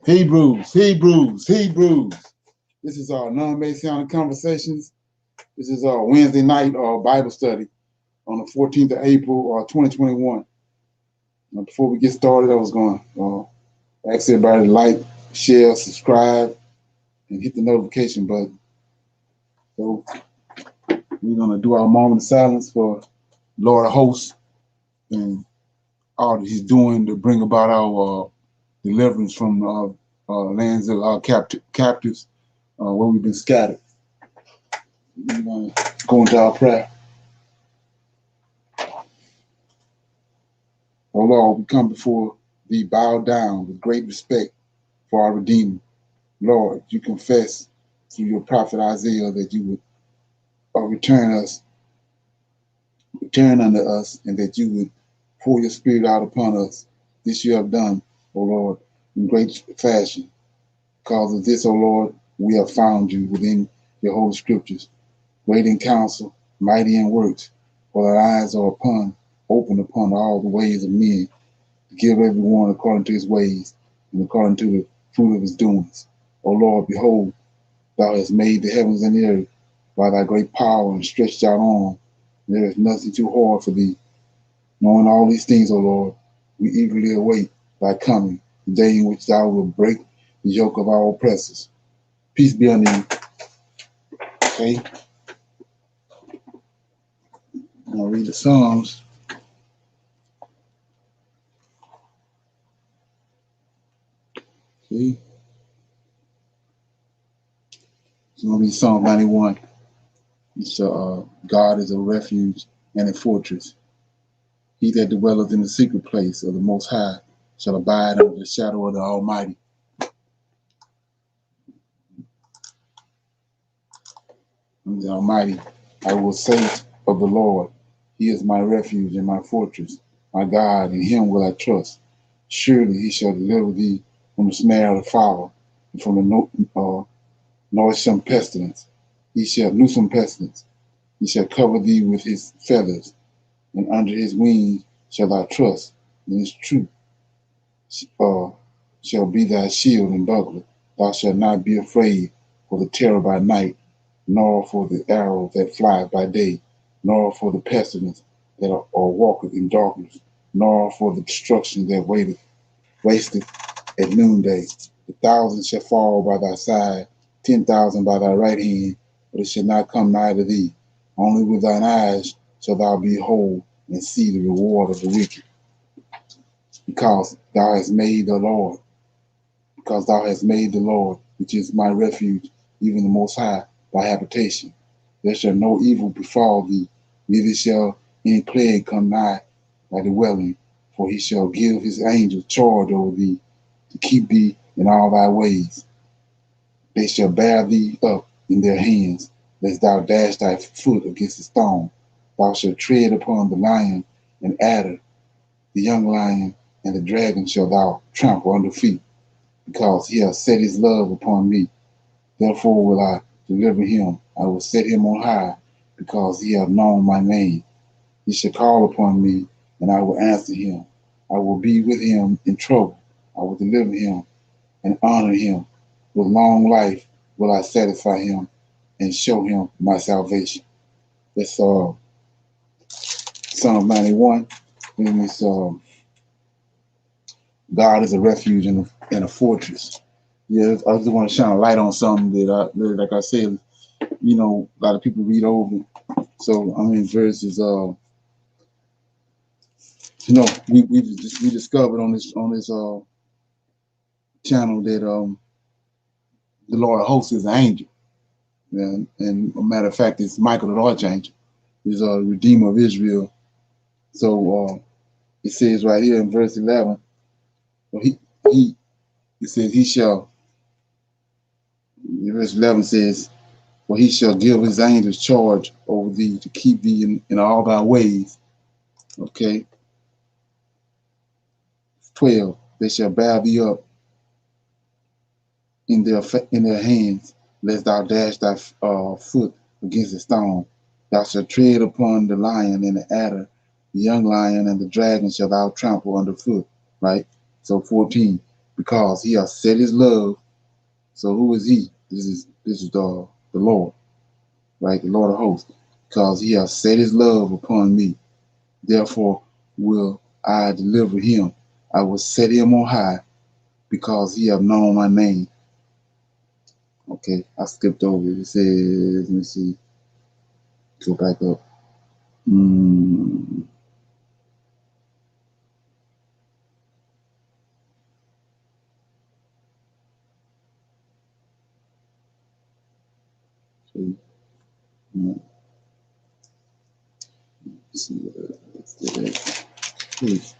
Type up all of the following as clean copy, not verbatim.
Hebrews, Hebrews, Hebrews. This is our non-Messianic conversations. This is our Wednesday night Bible study on the 14th of April, 2021. Now, before we get started, I was going to ask everybody to like, share, subscribe, and hit the notification button. So we're going to do our moment of silence for Lord of Hosts and all that He's doing to bring about our deliverance from lands of our captives where we've been scattered. We're going to go into our prayer. Oh Lord, we come before Thee bowed down with great respect for our Redeemer. Lord, you confess through your prophet Isaiah that you would return unto us, and that you would pour your spirit out upon us. This you have done, O Lord, in great fashion. Because of this, O Lord, we have found you within your holy scriptures, great in counsel, mighty in works, for our eyes are open upon all the ways of men, to give everyone according to his ways and according to the fruit of his doings. O Lord, behold, thou hast made the heavens and the earth by thy great power and stretched out arm. There is nothing too hard for thee. Knowing all these things, O Lord, we eagerly await thy coming, the day in which thou wilt break the yoke of our oppressors. Peace be unto you. Okay. I'll read the Psalms. See? It's going to be Psalm 91. It's God is a refuge and a fortress. He that dwelleth in the secret place of the Most High shall abide under the shadow of the Almighty. The Almighty, I will say of the Lord, He is my refuge and my fortress, my God, in Him will I trust. Surely He shall deliver thee from the snare of the fowler, and from the noisome pestilence. He shall loosome pestilence. He shall cover thee with His feathers, and under His wings shall thou trust. And His truth shall be thy shield and buckler. Thou shalt not be afraid for the terror by night, nor for the arrow that flies by day, nor for the pestilence that walketh in darkness, nor for the destruction that wasteth at noonday. 1,000 shall fall by thy side, 10,000 by thy right hand, but it shall not come nigh to thee. Only with thine eyes shalt thou behold and see the reward of the wicked. Because thou hast made the Lord, which is my refuge, even the Most High, thy habitation. There shall no evil befall thee, neither shall any plague come nigh thy dwelling, for he shall give his angels charge over thee, to keep thee in all thy ways. They shall bear thee up in their hands, lest thou dash thy foot against a stone. Thou shalt tread upon the lion and adder, the young lion and the dragon shall thou trample under feet, because he hath set his love upon me. Therefore will I deliver him. I will set him on high, because he hath known my name. He shall call upon me, and I will answer him. I will be with him in trouble. I will deliver him and honor him. With long life will I satisfy him and show him my salvation. That's Psalm 91. And it's God is a refuge and a fortress. Yeah, I just want to shine a light on something that like I said, a lot of people read over. So I'm in verses. We discovered on this channel that the Lord of Hosts is an angel, and a matter of fact, it's Michael the Archangel. He's a Redeemer of Israel. So it says right here in verse 11. It says he shall. Verse 11 says, "For he shall give his angels charge over thee to keep thee in all thy ways." Okay. 12. They shall bear thee up in their hands, lest thou dash thy foot against a stone. Thou shalt tread upon the lion and the adder. the young lion and the dragon shall thou trample underfoot. Right? So 14, because he has set his love. So who is he? This is the Lord, right? The Lord of hosts. Because he has set his love upon me. Therefore will I deliver him. I will set him on high because he have known my name. Okay, I skipped over it. It says, let me see, go back up. Mm, see, see, please.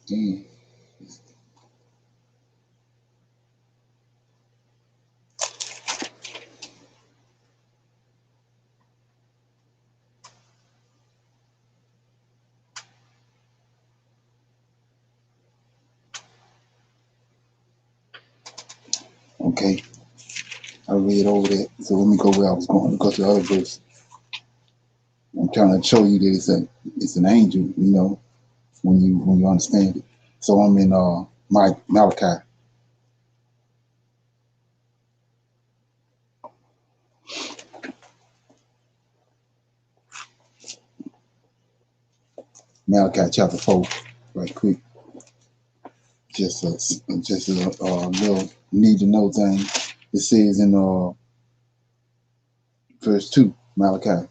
Mm, okay, I read over that. So let me go where I was going. Go to the other verse. I'm trying to show you that it's an angel, when you understand it. So I'm in Malachi. Malachi chapter 4, right quick. Just a little need to know thing. It says in verse 2, Malachi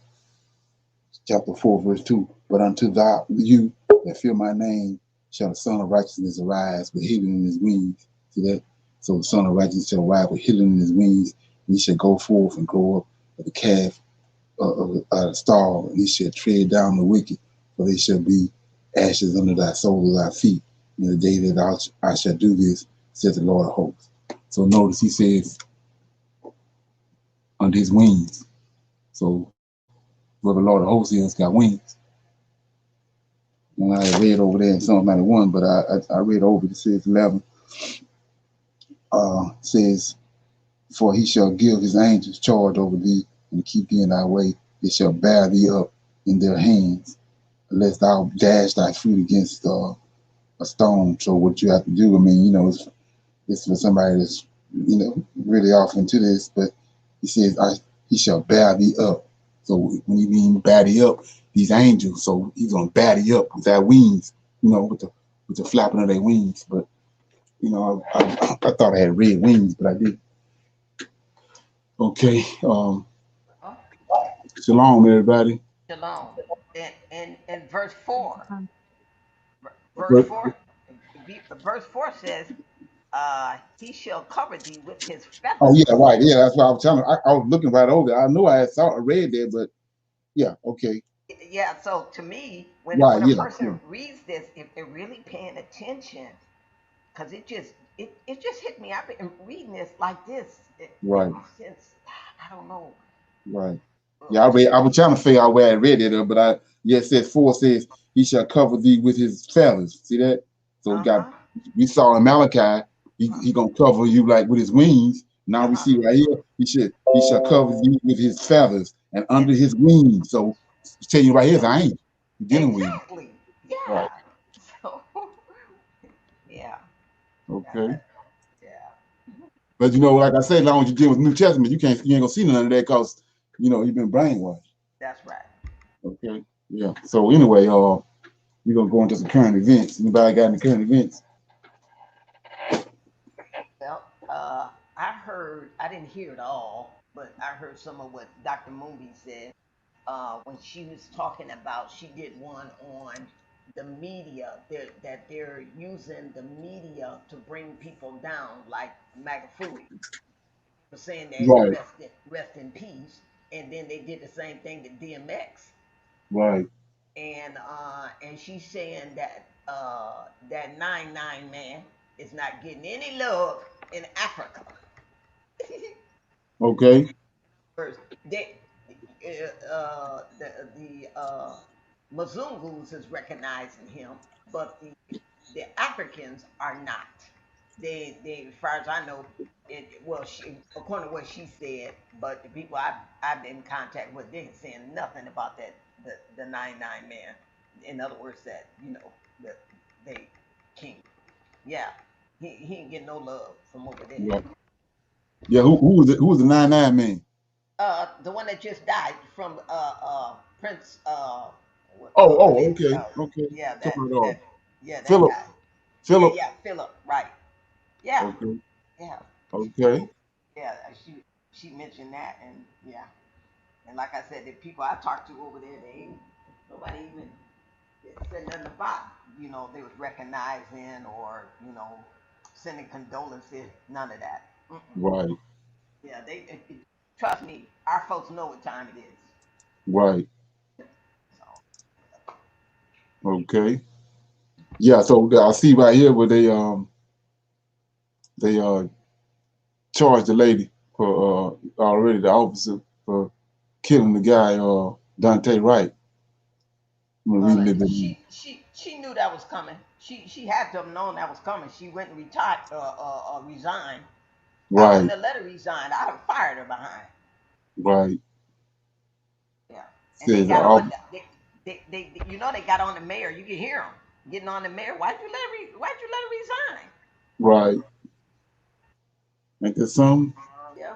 chapter 4, verse 2. But unto you that fear my name shall the Son of Righteousness arise with healing in his wings. See that? So the Son of Righteousness shall arise with healing in his wings, and he shall go forth and grow up like a calf of a stall, and he shall tread down the wicked, for they shall be ashes under thy soles of thy feet. In the day that I shall do this, says the Lord of hosts. So notice he says, under his wings. So where the Lord of hosts is got wings. And I read over there in Psalm 91, but I read over it. It says 11, says, for he shall give his angels charge over thee and keep thee in thy way. They shall bear thee up in their hands, lest thou dash thy foot against a stone. So what you have to do, I mean, it's for somebody that's, really off into this, but he says, he shall bear thee up. So when you mean bear thee up, these angels, so he's gonna bear thee up with their wings, with the flapping of their wings. But I thought I had red wings, but I did. Okay. Oh, Shalom, everybody. shalom. And verse 4, verse But, 4, verse 4 says, he shall cover thee with his oh feathers. yeah, right. Yeah, that's what I was telling. I was looking right over there. I knew I had saw read there, but yeah, okay. Yeah, so to me, when Right, a yeah, yeah. person reads this, if they're really paying attention, because it just hit me. I've been reading this like this, Right, since I don't know. right. Yeah, I was trying to figure out where I read it, but it says 4 says he shall cover thee with his feathers. See that? So Uh huh. we saw in Malachi, he gonna cover you like with his wings. Now Uh we huh. see right here, he shall cover thee with his feathers and And under his wings. So it's telling you right here, yeah, I ain't dealing with you. exactly. Yeah. Right. So yeah. Okay. Yeah. But like I said, as long as you deal with New Testament, you ain't gonna see none of that because you've been brainwashed. That's right. Okay. Yeah. So anyway, we're gonna go into some current events. Anybody got any current events? Well, I heard, I didn't hear it all, but I heard some of what Dr. Mooney said when she was talking about, she did one on the media, that they're using the media to bring people down, like Magafuli for saying that Right. rest in peace. And then they did the same thing to DMX. Right. And she's saying that that 99 man is not getting any love in Africa. Okay. First, the Mzungus is recognizing him, but the Africans are not. As far as I know, well, according to what she said, but the people I've been in contact with, they ain't saying nothing about that, the 99 man. In other words, that, that they king. Yeah, he ain't getting no love from over there. Right. Yeah, who was the 99 man? The one that just died from Prince Oh, Philip. okay, okay. Yeah, Talking about that Philip. guy. Yeah, Philip. yeah, Philip. Right. Yeah, Okay, yeah, okay. yeah. She mentioned that, and yeah, and like I said, the people I talked to over there, they ain't nobody even said nothing about, they was recognizing or sending condolences. None of that. Mm-mm. Right, Yeah, trust me, our folks know what time it is. right. So Okay. Yeah, so I see right here where they charged the lady for already the officer for killing the guy Dante Wright. I'm gonna read well, a little bit more. she knew that was coming. She had to have known that was coming. She went and retired, resigned. I wouldn't Right, have let her resign. I'd have fired her behind. right. Yeah, and they Says got on. They got on the mayor. You can hear them getting on the mayor. Why'd you let her resign? right. Ain't that something? Yeah.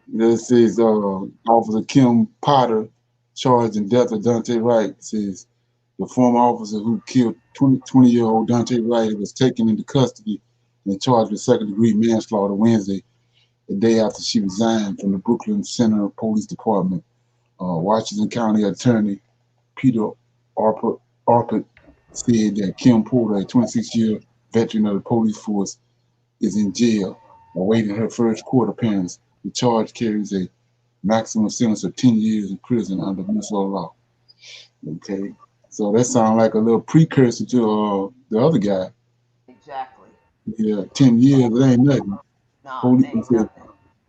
This says Officer Kim Potter charged in death of Dante Wright. Says the former officer who killed 20-year-old Dante Wright was taken into custody and charged with second-degree manslaughter Wednesday, the day after she resigned from the Brooklyn Center Police Department. Washington County Attorney Peter Arpit said that Kim Porter, a 26-year veteran of the police force, is in jail awaiting her first court appearance. The charge carries a maximum sentence of 10 years in prison under Minnesota law. Okay, so that sounds like a little precursor to the other guy. Exactly. Yeah, 10 years, it ain't nothing. No, Police they ain't said, nothing.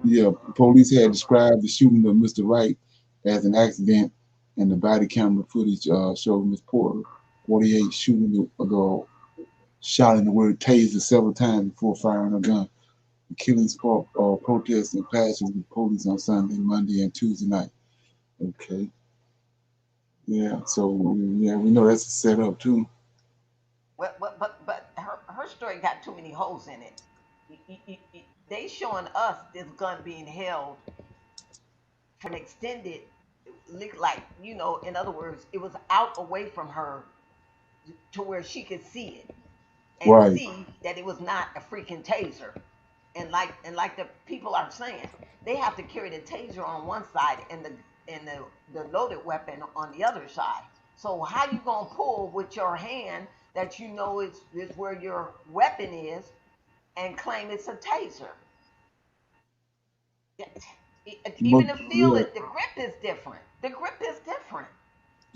yeah, police had described the shooting of Mr. Wright as an accident, and the body camera footage showed Miss Porter, 48, shooting shouting the word taser several times before firing a gun. The killing sparked protests and clashes with police on Sunday, Monday, and Tuesday night. Okay, yeah, so yeah, we know that's a setup too. But her story got too many holes in it. They showing us this gun being held for an extended, like, in other words, it was out away from her to where she could see it and Right. see that it was not a freaking taser. And like the people are saying, they have to carry the taser on one side and the loaded weapon on the other side. So how you gonna pull with your hand that is where your weapon is and claim it's a taser? But Even the feel yeah, it, the grip is different. The grip is different.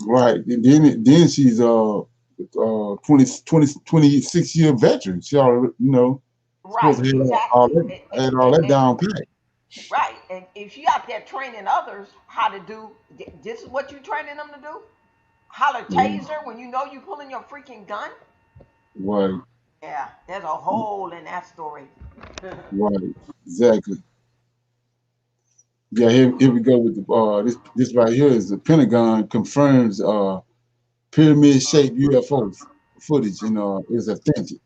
right. And then she's 26-year veteran. She already, supposed Right, to have exactly. had all that down pat. Right. And if you out there training others how to do, this is what you training them to do? Holler Right. taser when you know you pulling your freaking gun? Right. Yeah, there's a hole in that story. Right. Exactly. Yeah, here we go with the this right here is the Pentagon confirms pyramid shaped UFO footage is authentic.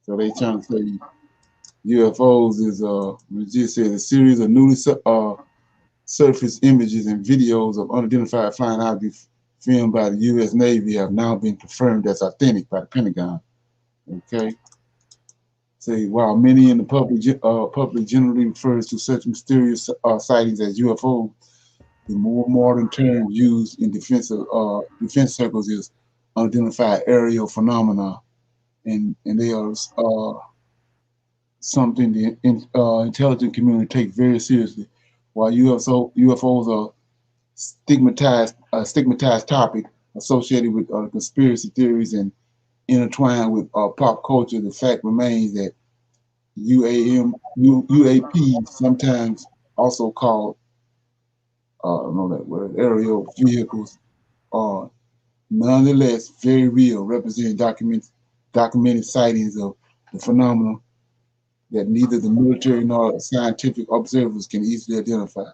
So they trying to say UFOs is we just said a series of newly surface images and videos of unidentified flying objects filmed by the U.S. Navy have now been confirmed as authentic by the Pentagon. Okay. Say while many in the public generally refers to such mysterious sightings as UFO, the more modern term used in defense circles is unidentified aerial phenomena, and they are something the intelligent community take very seriously. While UFOs are stigmatized topic associated with conspiracy theories and intertwined with pop culture, the fact remains that UAP, sometimes also called, I don't know that word, aerial vehicles, are nonetheless very real, representing documented sightings of the phenomenon that neither the military nor scientific observers can easily identify.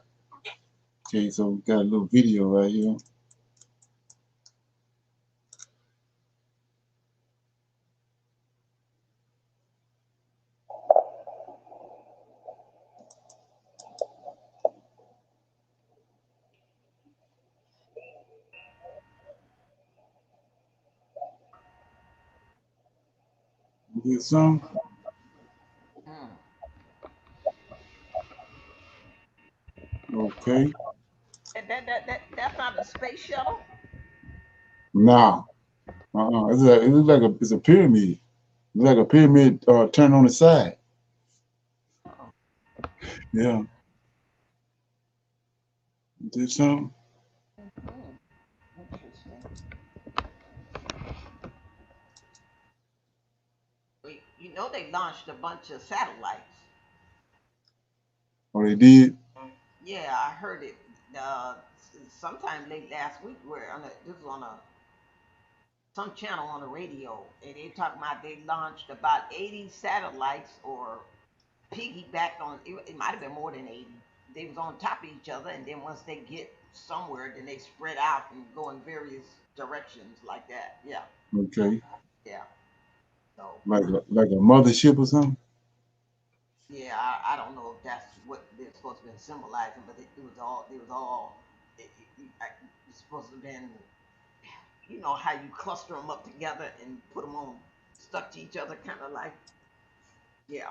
Okay, so we got a little video right here. You get some? Mm. Okay. That's not a space shuttle? Nah. It looks like it's a pyramid. It's like a pyramid turned on the side. Oh. Yeah. You did some? Mm. Interesting. You know they launched a bunch of satellites. Oh, they did? Yeah, I heard it uh, sometime late last week. Where this was on a some channel on the radio, and they talking about they launched about 80 satellites or piggybacked on. It might have been more than 80. They was on top of each other, and then once they get somewhere, then they spread out and go in various directions like that. Yeah, Okay. yeah. So Like a mothership or something? yeah, I don't know if that's what they're supposed to be symbolizing, but it was all. It's supposed to have been, how you cluster them up together and put them on stuck to each other, kind of like, yeah.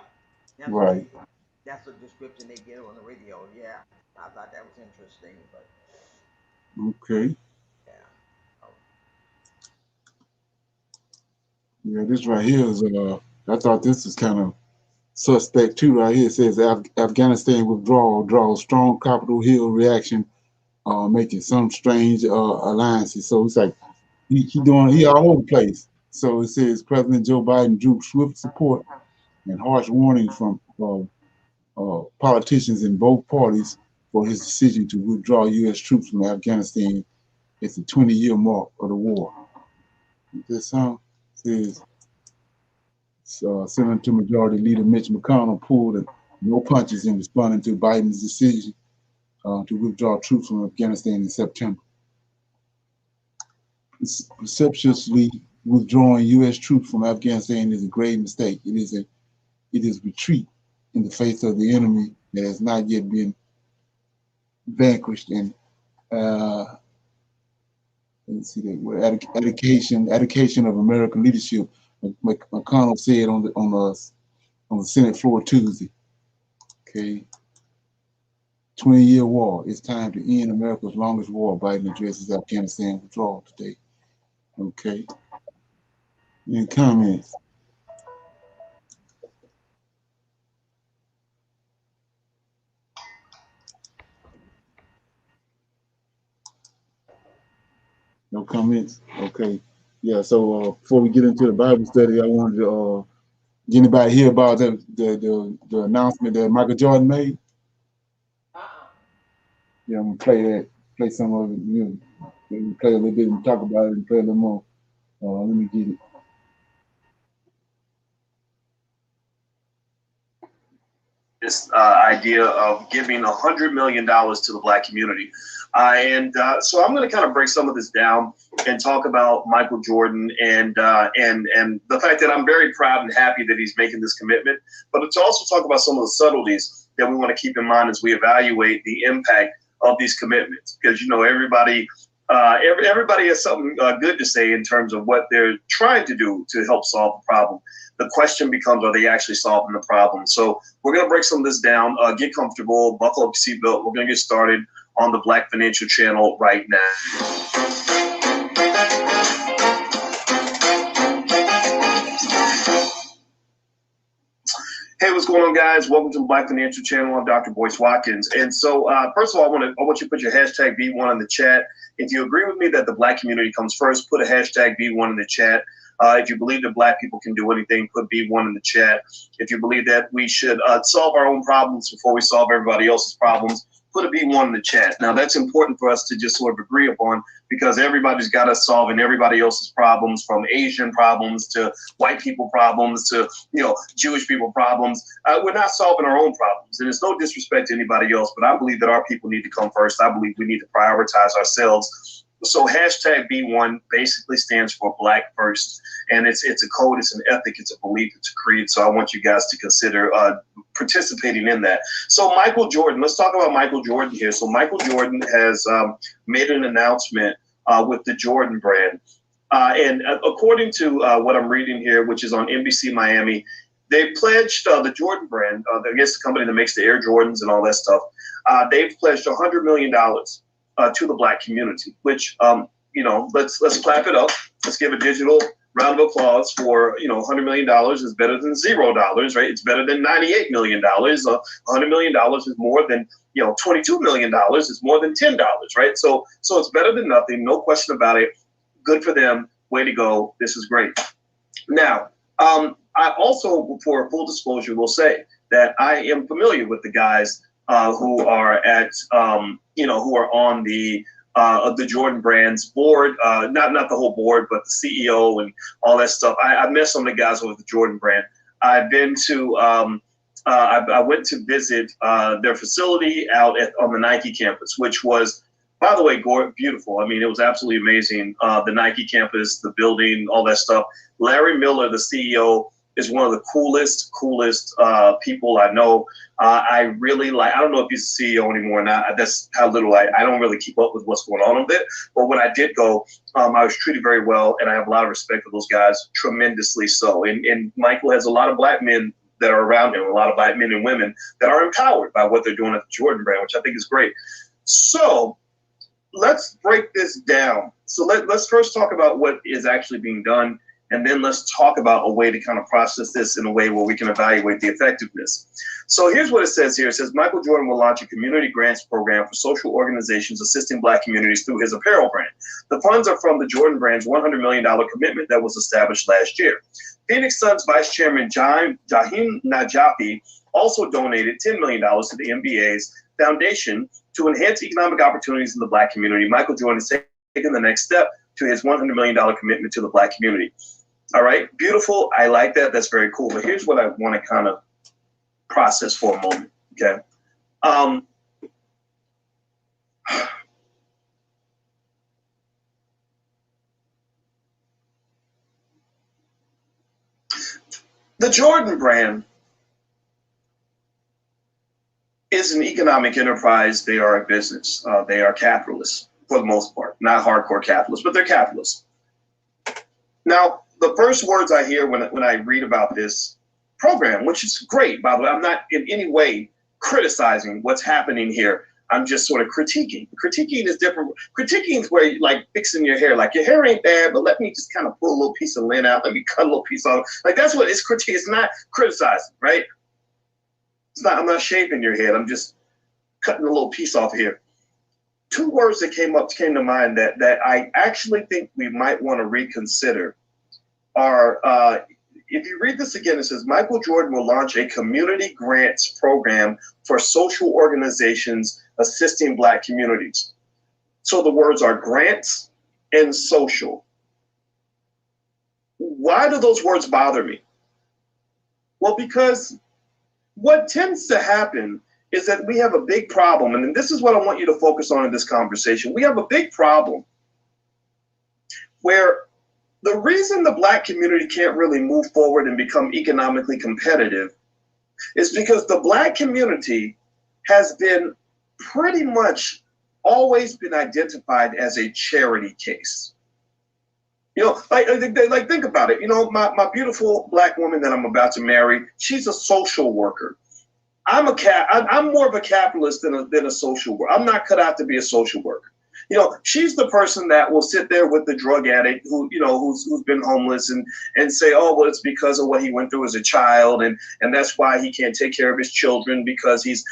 That's what Right. that's the description they give on the radio. Yeah, I thought that was interesting, but Okay. yeah. Oh, Yeah, this right here is I thought this was kind of suspect too. Right here it says Afghanistan withdrawal draws strong Capitol Hill reaction, making some strange alliances. So it's like he all over the place. So it says President Joe Biden drew swift support and harsh warnings from politicians in both parties for his decision to withdraw U.S. troops from Afghanistan. It's the 20-year mark of the war. This song says Senator Majority Leader Mitch McConnell pulled no punches in responding to Biden's decision to withdraw troops from Afghanistan in September. Preceptuously withdrawing U.S. troops from Afghanistan is a grave mistake. It is retreat in the face of the enemy that has not yet been vanquished. And let's see that education of American leadership. McConnell said on the Senate floor Tuesday. Okay, 20-year war. It's time to end America's longest war. Biden addresses Afghanistan withdrawal today. Okay. Any comments? No comments? Okay. Yeah, so before we get into the Bible study, I wanted to get anybody hear about the announcement that Michael Jordan made? uh-uh. Yeah, I'm gonna play some of it. Play a little bit and talk about it and play a little more. Let me get it. This idea of giving $100 million to the Black community. So I'm going to kind of break some of this down and talk about Michael Jordan and the fact that I'm very proud and happy that he's making this commitment, but to also talk about some of the subtleties that we want to keep in mind as we evaluate the impact of these commitments, because everybody has something good to say in terms of what they're trying to do to help solve the problem. The question becomes, are they actually solving the problem? So we're going to break some of this down. Get comfortable, buckle up your seatbelt. We're going to get started on the Black Financial Channel right now. Hey, what's going on, guys? Welcome to the Black Financial Channel. I'm Dr. Boyce Watkins. And so, first of all, I want you to put your hashtag B1 in the chat. If you agree with me that the Black community comes first, put a hashtag B1 in the chat. If you believe that Black people can do anything, put B1 in the chat. If you believe that we should solve our own problems before we solve everybody else's problems, put a B1 in the chat. Now, that's important for us to just sort of agree upon, because everybody's got us solving everybody else's problems, from Asian problems to white people problems to, Jewish people problems. We're not solving our own problems. And it's no disrespect to anybody else, but I believe that our people need to come first. I believe we need to prioritize ourselves. So hashtag B1 basically stands for Black First, and it's a code, it's an ethic, it's a belief, it's a creed. So I want you guys to consider participating in that. So Michael Jordan, let's talk about Michael Jordan here. So Michael Jordan has made an announcement with the Jordan brand. And according to what I'm reading here, which is on NBC Miami, they pledged the Jordan brand, I guess the company that makes the Air Jordans and all that stuff, they've pledged $100 million to the Black community, which, let's clap it up. Let's give a digital round of applause for, $100 million is better than $0, right? It's better than $98 million. $100 million is more than, $22 million is more than $10, right? So it's better than nothing. No question about it. Good for them. Way to go. This is great. Now, I also, for full disclosure, will say that I am familiar with the guys who are at, who are on the Jordan Brand's board, not the whole board, but the CEO and all that stuff. I met some of the guys with the Jordan Brand. I've been to, I went to visit their facility out on the Nike campus, which was, by the way, beautiful. I mean, it was absolutely amazing. The Nike campus, the building, all that stuff. Larry Miller, the CEO, is one of the coolest people I know. I really like, I don't know if he's the CEO anymore or not. That's how little I don't really keep up with what's going on with it. But when I did go, I was treated very well, and I have a lot of respect for those guys, tremendously so. And Michael has a lot of Black men that are around him, a lot of Black men and women that are empowered by what they're doing at the Jordan Brand, which I think is great. So let's break this down. So let's first talk about what is actually being done, and then let's talk about a way to kind of process this in a way where we can evaluate the effectiveness. So here's what it says here. It says Michael Jordan will launch a community grants program for social organizations assisting Black communities through his apparel brand. The funds are from the Jordan Brand's $100 million commitment that was established last year. Phoenix Suns Vice Chairman Jaheim Najafi also donated $10 million to the NBA's foundation to enhance economic opportunities in the Black community. Michael Jordan is taking the next step to his $100 million commitment to the Black community. All right, beautiful. I like that. That's very cool. But here's what I want to kind of process for a moment, okay? The Jordan Brand is an economic enterprise. They are a business. They are capitalists for the most part, not hardcore capitalists, but they're capitalists. Now, the first words I hear when I read about this program, which is great, by the way, I'm not in any way criticizing what's happening here. I'm just sort of critiquing. Critiquing is different. Critiquing is where you like fixing your hair. Like, your hair ain't bad, but let me just kind of pull a little piece of lint out. Let me cut a little piece off. Like, that's what it's critiquing. It's not criticizing, right? It's not. I'm not shaving your head. I'm just cutting a little piece off here. Two words that came to mind that I actually think we might want to reconsider are, if you read this again, it says Michael Jordan will launch a community grants program for social organizations assisting Black communities. So the words are grants and social. Why do those words bother me? Well, because what tends to happen is that we have a big problem, and this is what I want you to focus on in this conversation. We have a big problem where the reason the Black community can't really move forward and become economically competitive is because the Black community has been pretty much always been identified as a charity case. Like think about it. My beautiful Black woman that I'm about to marry, she's a social worker. I'm more of a capitalist than a social worker. I'm not cut out to be a social worker. She's the person that will sit there with the drug addict who's been homeless and say, oh, well, it's because of what he went through as a child, and that's why he can't take care of his children, because he's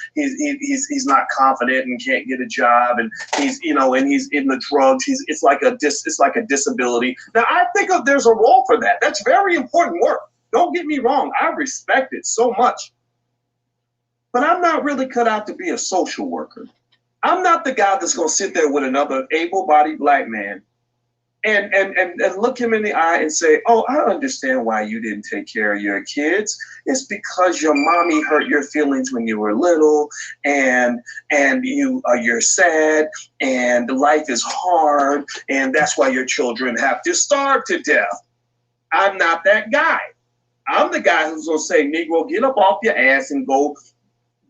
not confident and can't get a job, and he's in the drugs. It's like a disability. Now, I think there's a role for that. That's very important work. Don't get me wrong. I respect it so much. But I'm not really cut out to be a social worker. I'm not the guy that's going to sit there with another able-bodied black man and look him in the eye and say, oh, I understand why you didn't take care of your kids. It's because your mommy hurt your feelings when you were little, and you're sad, and life is hard, and that's why your children have to starve to death. I'm not that guy. I'm the guy who's going to say, Negro, get up off your ass and go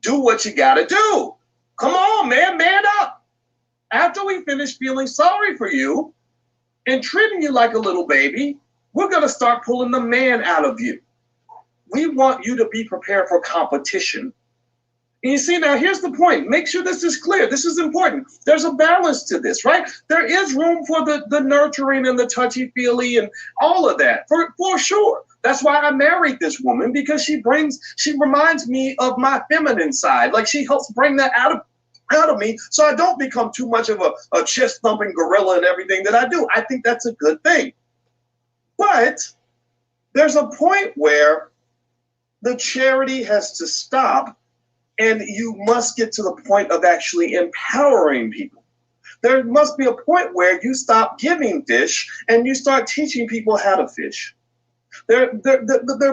do what you got to do. Come on, man up. After we finish feeling sorry for you and treating you like a little baby, we're going to start pulling the man out of you. We want you to be prepared for competition. And you see, now here's the point. Make sure this is clear. This is important. There's a balance to this, right? There is room for the nurturing and the touchy-feely and all of that, for sure. That's why I married this woman, because she reminds me of my feminine side. Like, she helps bring that out of me, so I don't become too much of a chest-thumping gorilla in everything that I do. I think that's a good thing. But there's a point where the charity has to stop, and you must get to the point of actually empowering people. There must be a point where you stop giving fish and you start teaching people how to fish. There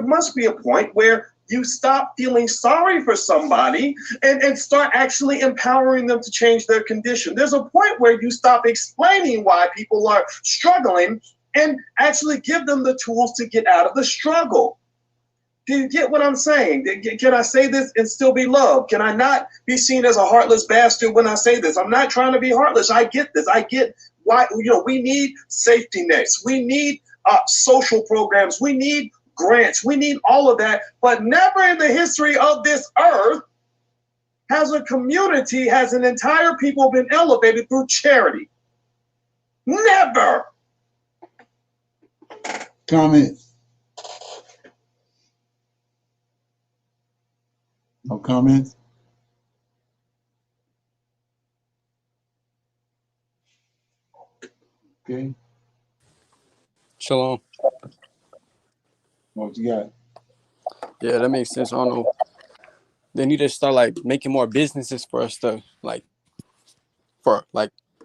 must be a point where you stop feeling sorry for somebody and start actually empowering them to change their condition. There's a point where you stop explaining why people are struggling and actually give them the tools to get out of the struggle. Do you get what I'm saying? Can I say this and still be loved? Can I not be seen as a heartless bastard when I say this? I'm not trying to be heartless. I get this. I get why, we need safety nets. We need social programs. We need grants. We need all of that. But never in the history of this earth has an entire people been elevated through charity. Never. Comment. No comments? Okay. Shalom. What you got? Yeah, that makes sense. I don't know. They need to start like making more businesses for us to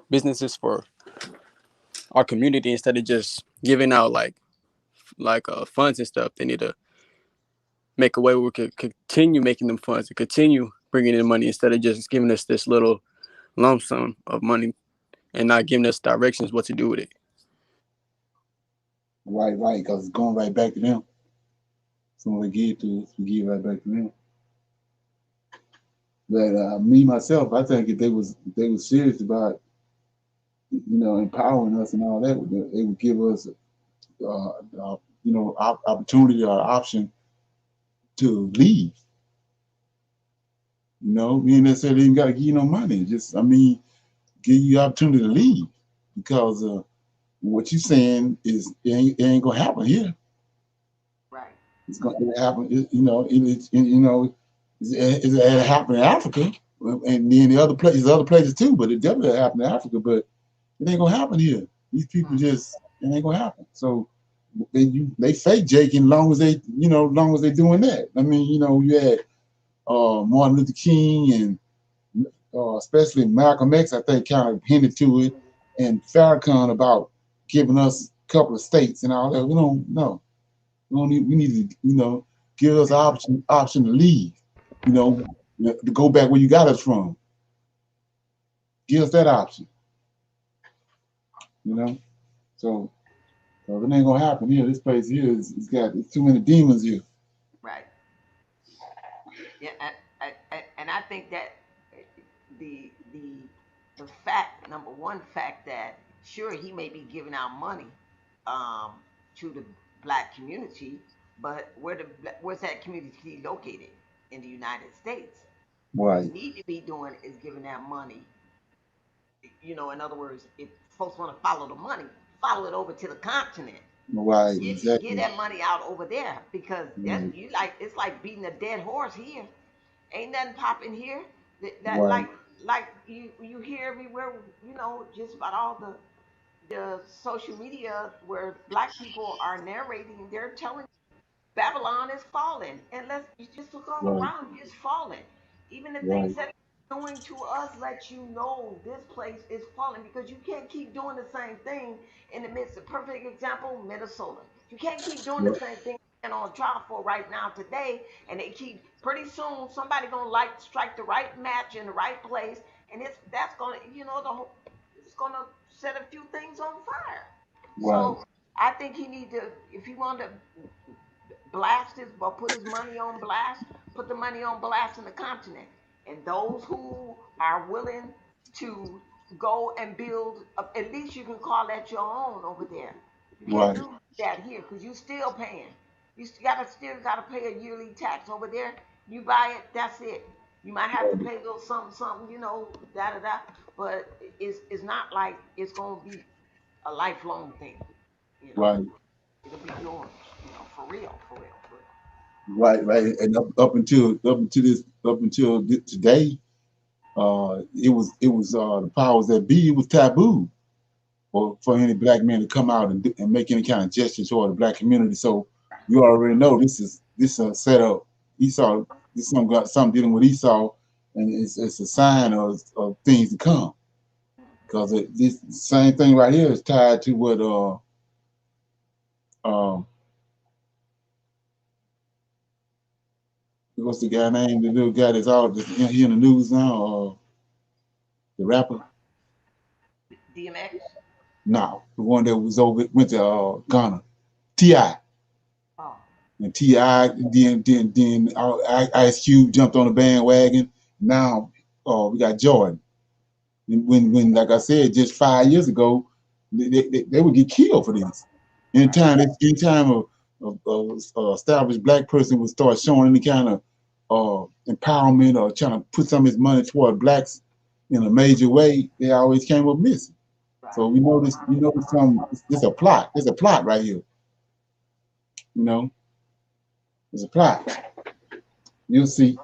businesses for our community instead of just giving out like funds and stuff. They need to make a way where we could continue making them funds and continue bringing in money instead of just giving us this little lump sum of money and not giving us directions what to do with it. Right, because it's going right back to them. So when they give it to us, we give it right back to them. But me myself, I think if they was serious about, empowering us and all that, it would give us, opportunity or option to leave. We ain't necessarily even got to give you no money. Just, give you the opportunity to leave, because what you're saying is it ain't gonna happen here. Right. It's gonna happen. It happened in Africa, and then other places too. But it definitely happened in Africa. But it ain't gonna happen here. These people it ain't gonna happen. So they fake Jaking, long as they doing that. You had Martin Luther King and especially Malcolm X, I think, kind of hinted to it, and Farrakhan about giving us a couple of states and all that. We don't know. We need to, give us option to leave. To go back where you got us from. Give us that option. So it ain't gonna happen here. This place here it's got too many demons here. Right. Yeah, and I think that the number one fact that sure he may be giving out money to the black community, but where's that community located? In the United States. Right. What you need to be doing is giving that money. In other words, if folks want to follow the money, follow it over to the continent. Right. Exactly. Get that money out over there, because it's like beating a dead horse here. Ain't nothing popping here. That right. like you hear everywhere. Just about all the social media where black people are narrating. They're telling Babylon is falling, and you just look all around. It's falling. Even the things that doing to us lets you know this place is falling because you can't keep doing the same thing in the midst. A perfect example, Minnesota. You can't keep doing the Right. same thing and on trial for right now today, and they keep pretty soon somebody gonna like strike the right match in the right place, and that's gonna the whole it's gonna set a few things on fire. Right. So I think he need to if he want to blast his or put his money on blast, put the money on blast in the continent. And those who are willing to go and build, at least you can call that your own over there. You can't Right. do that here because you still paying. You still gotta pay a yearly tax over there. You buy it, that's it. You might have to pay a little something, da da da. But it's not like it's gonna be a lifelong thing. You know, Right. it'll be yours. For real, for real, for real. Right. Right. And up until today, it was the powers that be. It was taboo for any black man to come out and make any kind of gesture toward the black community. So you already know this a setup. Esau, this something dealing with Esau, and it's a sign of things to come. Because this same thing right here is tied to what um what's the guy name? The little guy that's all he in the news now. The rapper. DMX. No, the one that went to Ghana. Ti. Oh, And Ti, then Ice Cube jumped on the bandwagon. Now, we got Jordan. And when like I said, just 5 years ago, they would get killed for this. Anytime a established black person would start showing any kind of empowerment or trying to put some of his money toward blacks in a major way, they always came up missing. right. So we know this. We know this a plot. There's a plot right here. You know, there's a plot. You'll see.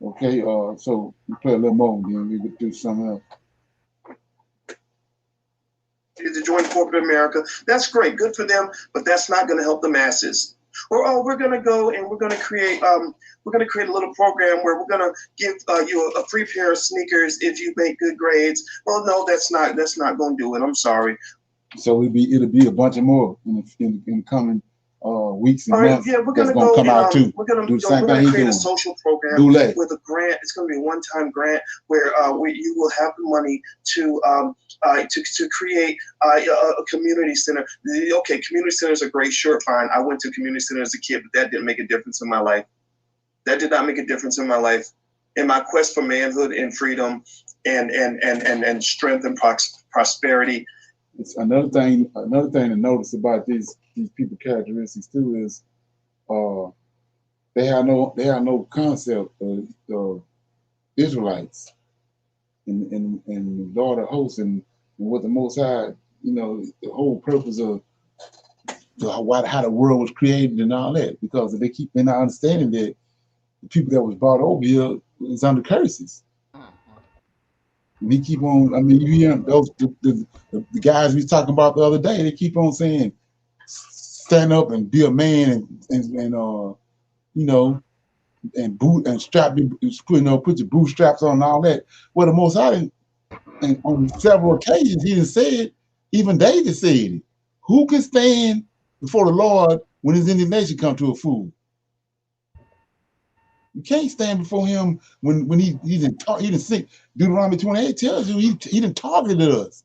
Okay, so we play a little more, then we could do something else. To join corporate America. That's great, good for them, but that's not going to help the masses. Or we're going to go and we're going to create a little program where we're going to give you a free pair of sneakers if you make good grades. Well, no, that's not going to do it. I'm sorry. So it'll be a bunch of more in coming weeks and All right, months. yeah, we're That's gonna gonna go come and out too. Do the same we're thing gonna he's create a doing. social program Boule. with a grant. It's gonna be a one-time grant where you will have the money to create a community center. Okay, community centers are great. Sure, fine. I went to community center as a kid, but that didn't make a difference in my life. That did not make a difference in my life. In my quest for manhood and freedom and strength and prosperity. It's another thing to notice about these people characteristics too is they have no concept of Israelites and the Lord of hosts and what the Most High, the whole purpose of how the world was created and all that, because they're not understanding that the people that was brought over here is under curses. And he keep on. I mean, you hear those the guys we was talking about the other day. They keep on saying, "Stand up and be a man," and and boot and put your bootstraps on and all that. Well, the Most High, and on several occasions, he done said, even David said it. Who can stand before the Lord when his indignation come to a fool? You can't stand before him when he didn't sing. Deuteronomy 28 tells you he didn't target us.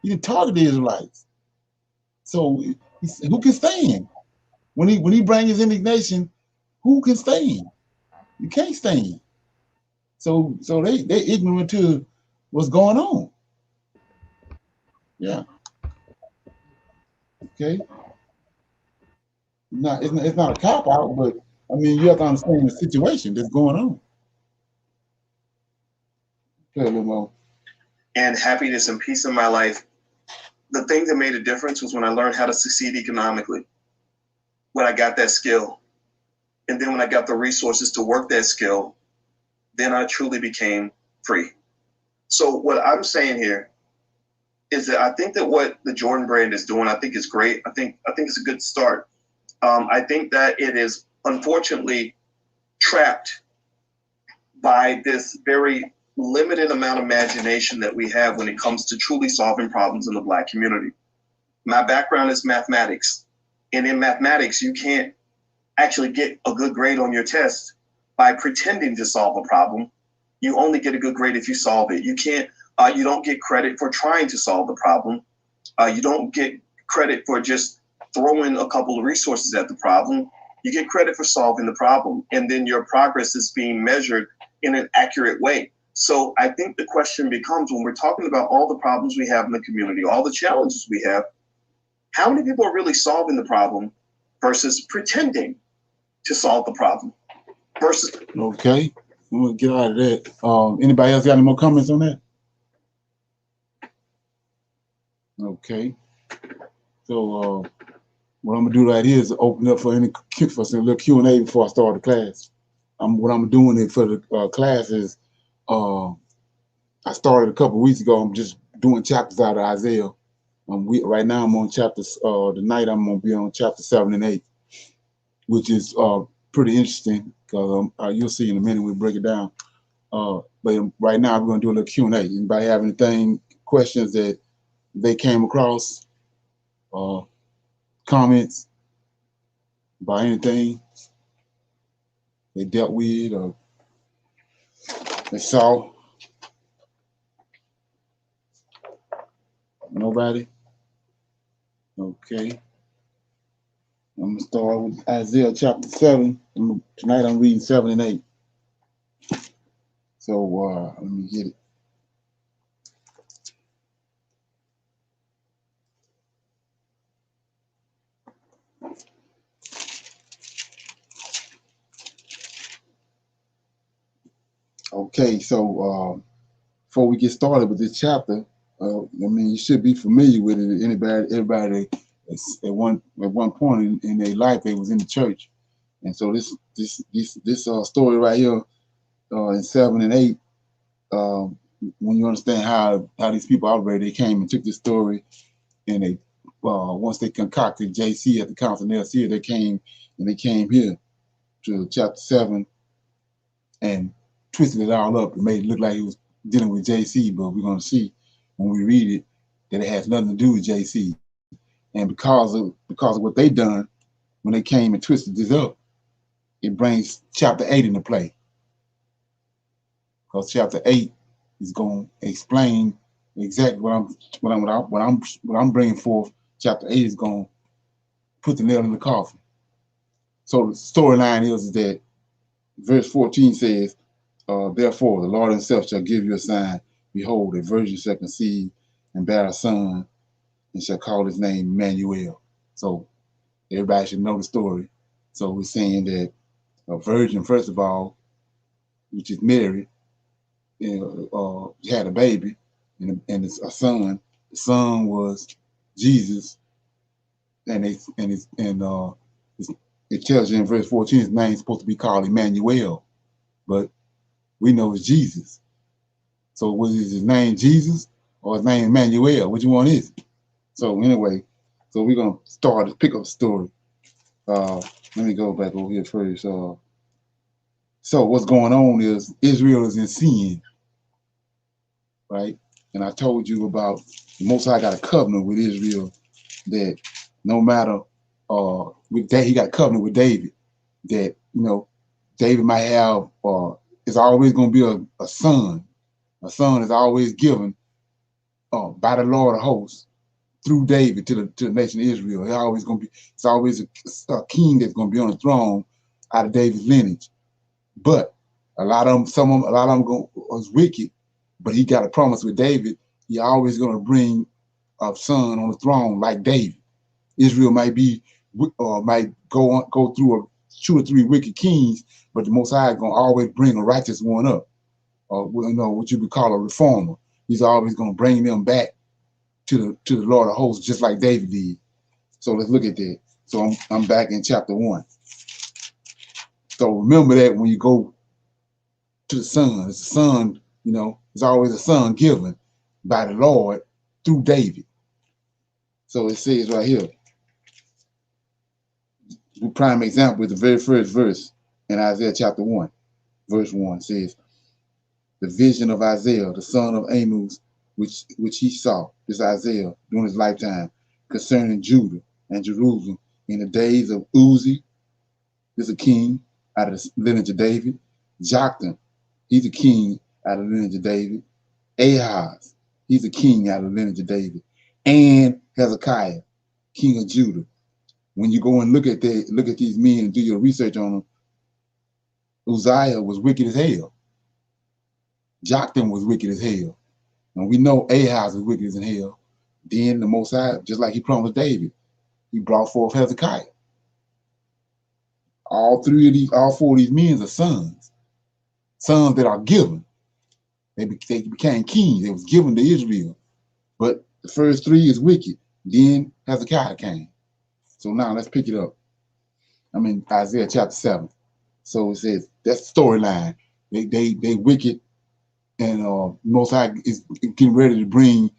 He didn't target the Israelites. So who can stand when he bring his indignation? Who can stand? You can't stand. So they ignorant to what's going on. Yeah. Okay. It's not a cop out, but I mean you have to understand the situation that's going on. Play a little more. And happiness and peace in my life. The thing that made a difference was when I learned how to succeed economically. When I got that skill. And then when I got the resources to work that skill, then I truly became free. So what I'm saying here is that I think that what the Jordan brand is doing, I think is great. I think it's a good start. I think that it is unfortunately trapped by this very limited amount of imagination that we have when it comes to truly solving problems in the Black community. My background is mathematics, and in mathematics, you can't actually get a good grade on your test by pretending to solve a problem. You only get a good grade if you solve it. You can't. You don't get credit for trying to solve the problem. You don't get credit for just throwing a couple of resources at the problem. You get credit for solving the problem, and then your progress is being measured in an accurate way. So I think the question becomes, when we're talking about all the problems we have in the community, all the challenges we have, how many people are really solving the problem versus pretending to solve the problem? Versus Okay, I'm gonna get out of that. Anybody else got any more comments on that? Okay, so what I'm gonna do right here is open up for for some little Q&A before I start the class. What I'm doing it for the class is I started a couple weeks ago. I'm just doing chapters out of Isaiah. Right now I'm on chapters. Tonight I'm gonna be on chapter 7 and 8, which is pretty interesting because you'll see in a minute we break it down. But right now we're gonna do a little Q&A. Anybody have anything, questions that they came across, comments about anything they dealt with or they saw? Nobody? Okay. I'm gonna start with Isaiah chapter 7. Tonight I'm reading 7 and 8. So let me get it. Okay, so before we get started with this chapter, I mean, you should be familiar with it. Everybody at one point in their life, they was in the church, and so this story right here in 7 and 8, when you understand how these people operated, they came and took this story, and they once they concocted JC at the council of Nicaea, they came here to chapter 7 and twisted it all up and made it look like it was dealing with JC, but we're going to see when we read it that it has nothing to do with JC. And because of what they done when they came and twisted this up, it brings chapter 8 into play. Because chapter 8 is going to explain exactly what I'm bringing forth. Chapter 8 is going to put the nail in the coffin. So the storyline is that verse 14 says, therefore, the Lord himself shall give you a sign. Behold, a virgin shall conceive and bear a son, and shall call his name Emmanuel. So everybody should know the story. So we're saying that a virgin, first of all, which is Mary, had a baby and it's a son. The son was Jesus, and it tells you in verse 14 his name is supposed to be called Emmanuel, but we know it's Jesus. So was his name Jesus or his name Emmanuel? Which one is it? So anyway, so we're gonna start to pick up the story. Let me go back over here first. So what's going on is Israel is in sin, right? And I told you about the Most High got a covenant with Israel that no matter with that he got a covenant with David that David might have it's always going to be a son. A son is always given by the Lord of hosts through David to the nation of Israel. It's always a king that's going to be on the throne out of David's lineage. But a lot of them was wicked, but he got a promise with David. He always going to bring a son on the throne like David. Israel might go through 2 or 3 wicked kings, but the Most High is going to always bring a righteous one up. What you would call a reformer. He's always going to bring them back to the Lord of hosts, just like David did. So let's look at that. So I'm back in chapter 1. So remember that when you go to the son, it's a son, it's always a son given by the Lord through David. So it says right here, the prime example is the very first verse in Isaiah chapter 1. Verse 1 says, the vision of Isaiah, the son of Amos, which he saw, this Isaiah, during his lifetime, concerning Judah and Jerusalem in the days of Uzi, this is a king out of the lineage of David. Jotham, he's a king out of the lineage of David. Ahaz, he's a king out of the lineage of David. And Hezekiah, king of Judah. When you go and look at these men and do your research on them, Uzziah was wicked as hell. Jotham was wicked as hell. And we know Ahaz was wicked as hell. Then the Most High, just like he promised David, he brought forth Hezekiah. All four of these men are sons that are given. They became kings. They was given to Israel. But the first three is wicked. Then Hezekiah came. So now let's pick it up. I'm in Isaiah chapter 7. So it says, that's the storyline. They wicked, and Most High is getting ready to bring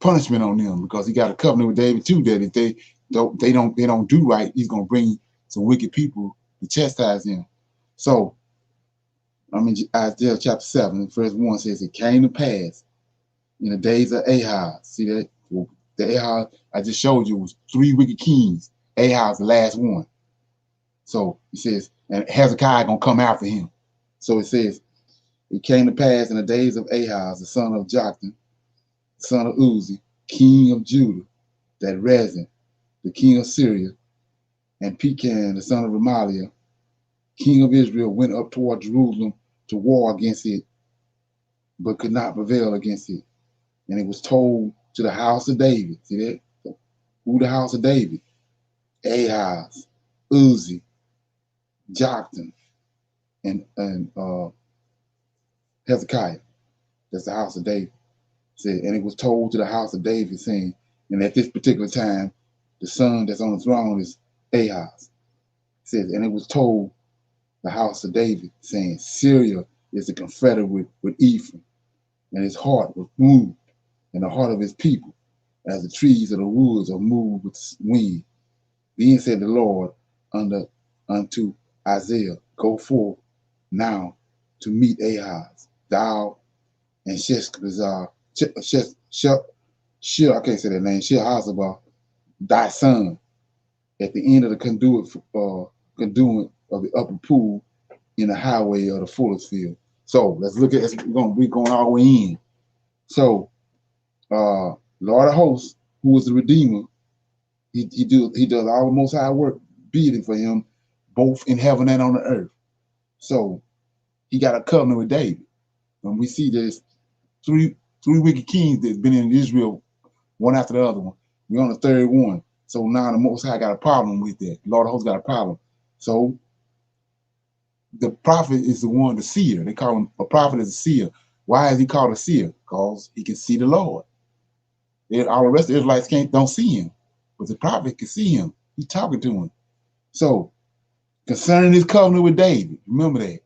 punishment on them, because he got a covenant with David too, that if they don't do right, he's gonna bring some wicked people to chastise them. So I'm in Isaiah chapter 7, verse 1 says, it came to pass in the days of Ahaz. See that? The Ahaz I just showed you was 3 wicked kings. Ahaz the last one. So it says, and Hezekiah gonna come after him. So it says, it came to pass in the days of Ahaz, the son of Jotham, son of Uzi, king of Judah, that Rezin, the king of Syria, and Pecan, the son of Remaliah, king of Israel, went up toward Jerusalem to war against it, but could not prevail against it. And it was told to the house of David. See that? Who the house of David? Ahaz, Uzi, Jotham, and Hezekiah. That's the house of David. Said, and it was told to the house of David, saying, and at this particular time, the son that's on the throne is Ahaz. It says, and it was told the house of David, saying, Syria is a confederate with Ephraim, and his heart was moved, and the heart of his people, as the trees of the woods are moved with wind. Then said the Lord unto Isaiah, go forth now to meet Ahaz, thou and Sheshbazzar, I can't say that name, Shehazabah, thy son, at the end of the conduit of the upper pool in the highway of the fullest field. So let's look at it. We're going all the way in. So Lord of hosts, who was the Redeemer, he does all the Most High work, beating for him, both in heaven and on the earth. So he got a covenant with David. And we see there's three wicked kings that's been in Israel, one after the other one. We're on the third one. So now the Most High got a problem with that. Lord of hosts got a problem. So the prophet is the one, the seer. They call him a prophet as a seer. Why is he called a seer? Because he can see the Lord. All the rest of the Israelites don't see him. But the prophet can see him. He's talking to him. So concerning his covenant with David, remember that.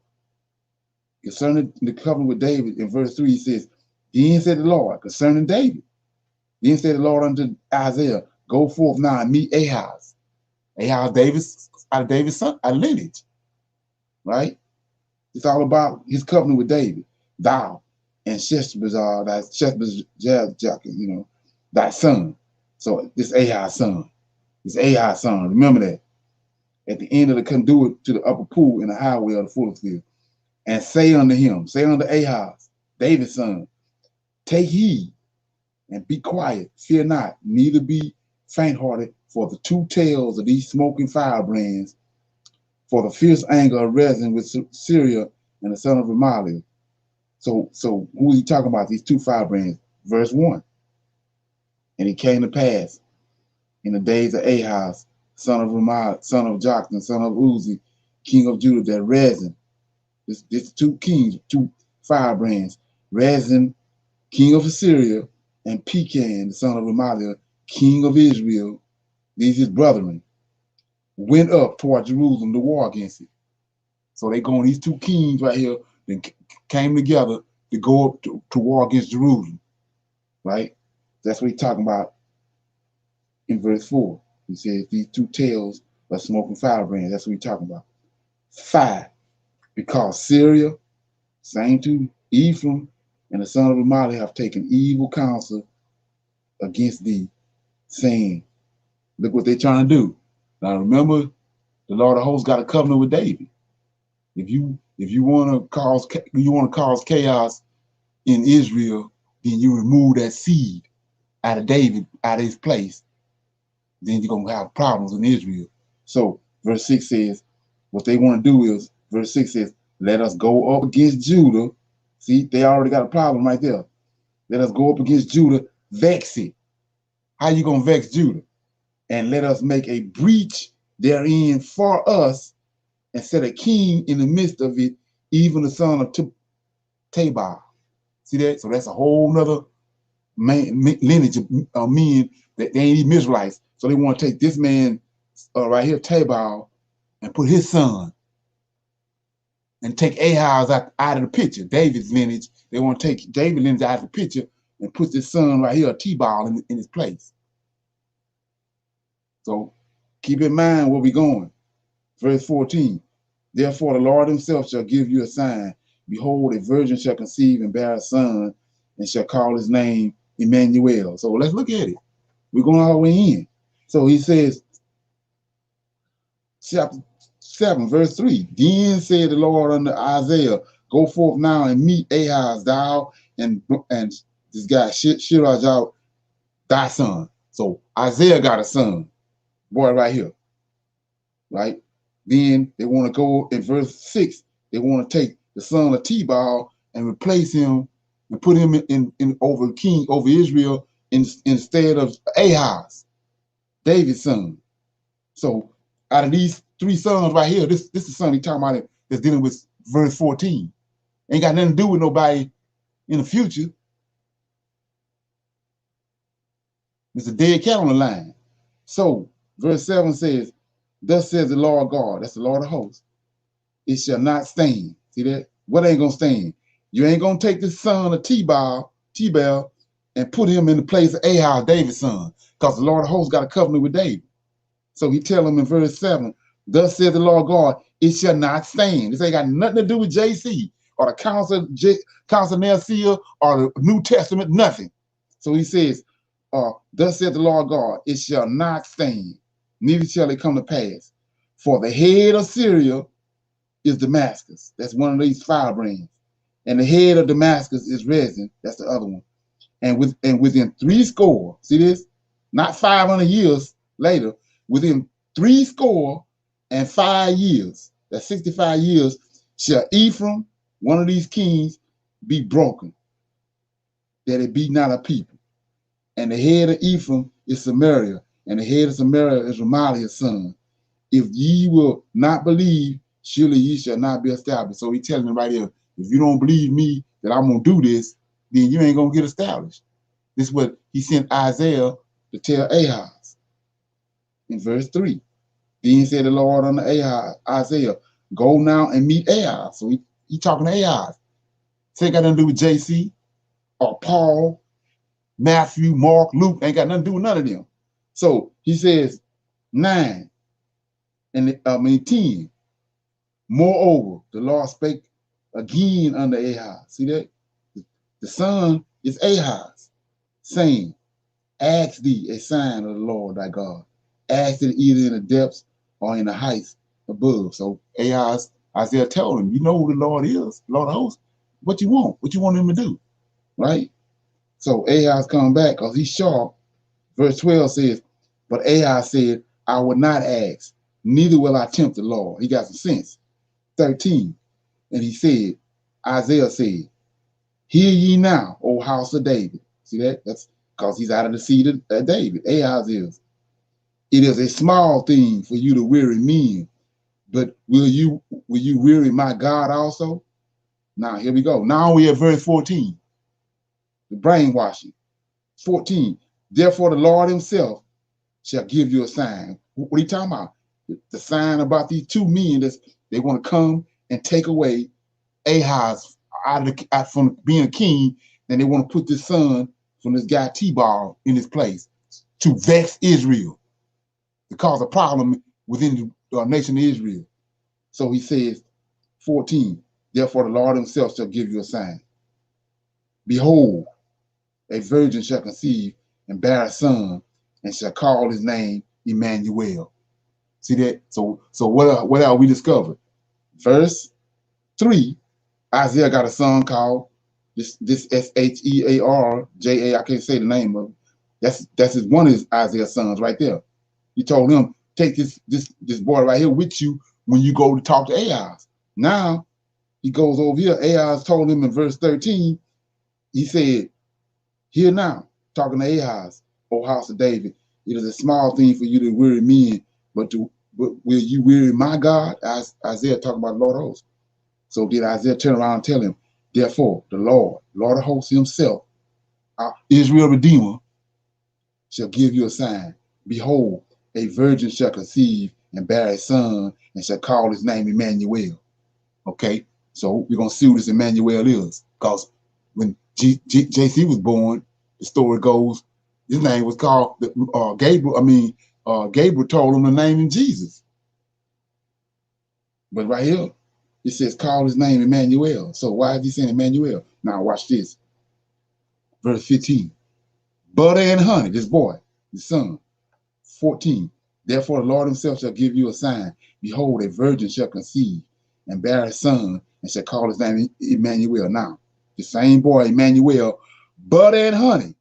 Concerning the covenant with David, in verse 3, he says, then said the Lord, concerning David. Then said the Lord unto Isaiah, go forth now and meet Ahaz. Ahaz, out of David's son, out of lineage. Right? It's all about his covenant with David. Thou and Sheshbazzar, thy son. So this Ahaz son. This Ahaz son. Remember that. At the end of the conduit to the upper pool in the highway of the fullest field. And say unto him, say unto Ahaz, David's son, take heed and be quiet, fear not, neither be faint-hearted, for the 2 tails of these smoking firebrands, for the fierce anger of Rezin with Syria and the son of Remaliah. So who is he talking about? These 2 firebrands. Verse 1. And it came to pass in the days of Ahaz, son of Remaliah, son of Jotham, son of Uzi, king of Judah, that Rezin, this 2 kings, 2 firebrands, Rezin, king of Assyria, and Pecan, the son of Remaliah, king of Israel, these his brethren, went up toward Jerusalem to war against it. So they going, these 2 kings right here, then came together to go up to war against Jerusalem, right? That's what he's talking about in verse 4. He says these 2 tails of smoking firebrands. That's what he's talking about. 5, because Syria Same to Ephraim and the son of Remaliah have taken evil counsel against thee, saying, look what they're trying to do. Now remember, the Lord of hosts got a covenant with David. If you want to cause chaos in Israel, then you remove that seed out of David, out of his place, then you're gonna have problems in Israel. So verse 6 says, what they want to do is, verse 6 says, let us go up against Judah. See, they already got a problem right there. Let us go up against Judah, vex it. How you gonna vex Judah? And let us make a breach therein for us, and set a king in the midst of it, even the son of Tabor. See that? So that's a whole nother lineage of men that they ain't even Israelites. So they want to take this man right here, Tabor, and put his son, and take Ahaz out of the picture, David's lineage. They want to take David's lineage out of the picture and put this son right here, Tabor, in his place. So keep in mind where we're going. Verse 14, therefore the Lord himself shall give you a sign. Behold, a virgin shall conceive and bear a son, and shall call his name Emmanuel. So let's look at it. We're going all the way in. So he says, chapter 7, verse 3, then said the Lord unto Isaiah, go forth now and meet Ahaz, thou and this guy Shirajah, thy son. So Isaiah got a son, boy, right here, right? Then they want to go in verse 6, they want to take the son of Tabor and replace him and put him in over king over Israel instead of Ahaz, David's son. So out of these three sons right here, this is the son he's talking about that's dealing with verse 14. Ain't got nothing to do with nobody in the future. It's a dead cat on the line. So verse 7 says, thus says the Lord God, that's the Lord of hosts, it shall not stand. See that? What ain't gonna stand? You ain't gonna take the son of Tabor, and put him in the place of Ahaz, David's son, because the Lord of hosts got a covenant with David. So he tell him in verse 7, thus says the Lord God, it shall not stand. This ain't got nothing to do with JC or the Council Nicaea or the New Testament, nothing. So he says, thus says the Lord God, it shall not stand, neither shall it come to pass. For the head of Syria is Damascus. That's one of these firebrands. And the head of Damascus is Rezin. That's the other one. And within 80, see this? Not 500 years later, within 65 years, that's 65 years, shall Ephraim, one of these kings, be broken, that it be not a people. And the head of Ephraim is Samaria, and the head of Samaria is Remaliah's son. If ye will not believe, surely ye shall not be established. So he's telling them right here, if you don't believe me that I'm going to do this, then you ain't going to get established. This is what he sent Isaiah to tell Ahaz. In verse 3, then said the Lord unto Isaiah, go now and meet Ahaz. So he talking to Ahaz. This ain't got nothing to do with JC or Paul, Matthew, Mark, Luke. Ain't got nothing to do with none of them. So he says 9 and 10. Moreover, the Lord spake again unto Ahaz. See that? The son is Ahaz, saying, ask thee a sign of the Lord thy God. Ask it either in the depths or in the heights above. So Ahaz, Isaiah told him, you know who the Lord is, Lord of hosts. What you want him to do, right? So Ahaz come back because he's sharp. Verse 12 says, but Ahaz said, I will not ask, neither will I tempt the Lord. He got some sense. 13, and he said, Isaiah said, hear ye now, O house of David. See that? That's because he's out of the seed of David. Ahaz is. It is a small thing for you to weary men, but will you weary my God also? Now, here we go. Now we at verse 14, the brainwashing. 14, therefore the Lord himself shall give you a sign. What are you talking about? The sign about these two men that they want to come and take away Ahaz out from being a king, and they want to put this son from this guy Tabor in his place to vex Israel, to cause a problem within the nation of Israel. So he says, 14, Therefore, the Lord himself shall give you a sign. Behold, a virgin shall conceive and bear a son, and shall call his name Emmanuel. See that? So what else we discovered? Verse 3, Isaiah got a son called this Shearja. I can't say the name of it. That's one of his Isaiah sons right there. He told him, take this boy right here with you when you go to talk to Ahaz. Now he goes over here. Ahaz told him in verse 13, he said, hear now, talking to Ahaz, O house of David, it is a small thing for you to weary men, but will you weary my God? As Isaiah talking about the Lord of hosts. So did Isaiah turn around and tell him, therefore, the Lord of hosts himself, our Israel Redeemer, shall give you a sign. Behold, a virgin shall conceive and bear a son, and shall call his name Emmanuel. Okay, so we're going to see who this Emmanuel is. Because when JC was born, the story goes, his name was called Gabriel. Gabriel told him the name of Jesus. But right here, it says, call his name Emmanuel. So why is he saying Emmanuel? Now watch this. Verse 15. Butter and honey, this boy, his son. 14. Therefore the Lord himself shall give you a sign. Behold, a virgin shall conceive and bear a son, and shall call his name Emmanuel. Now, the same boy, Emmanuel, butter and honey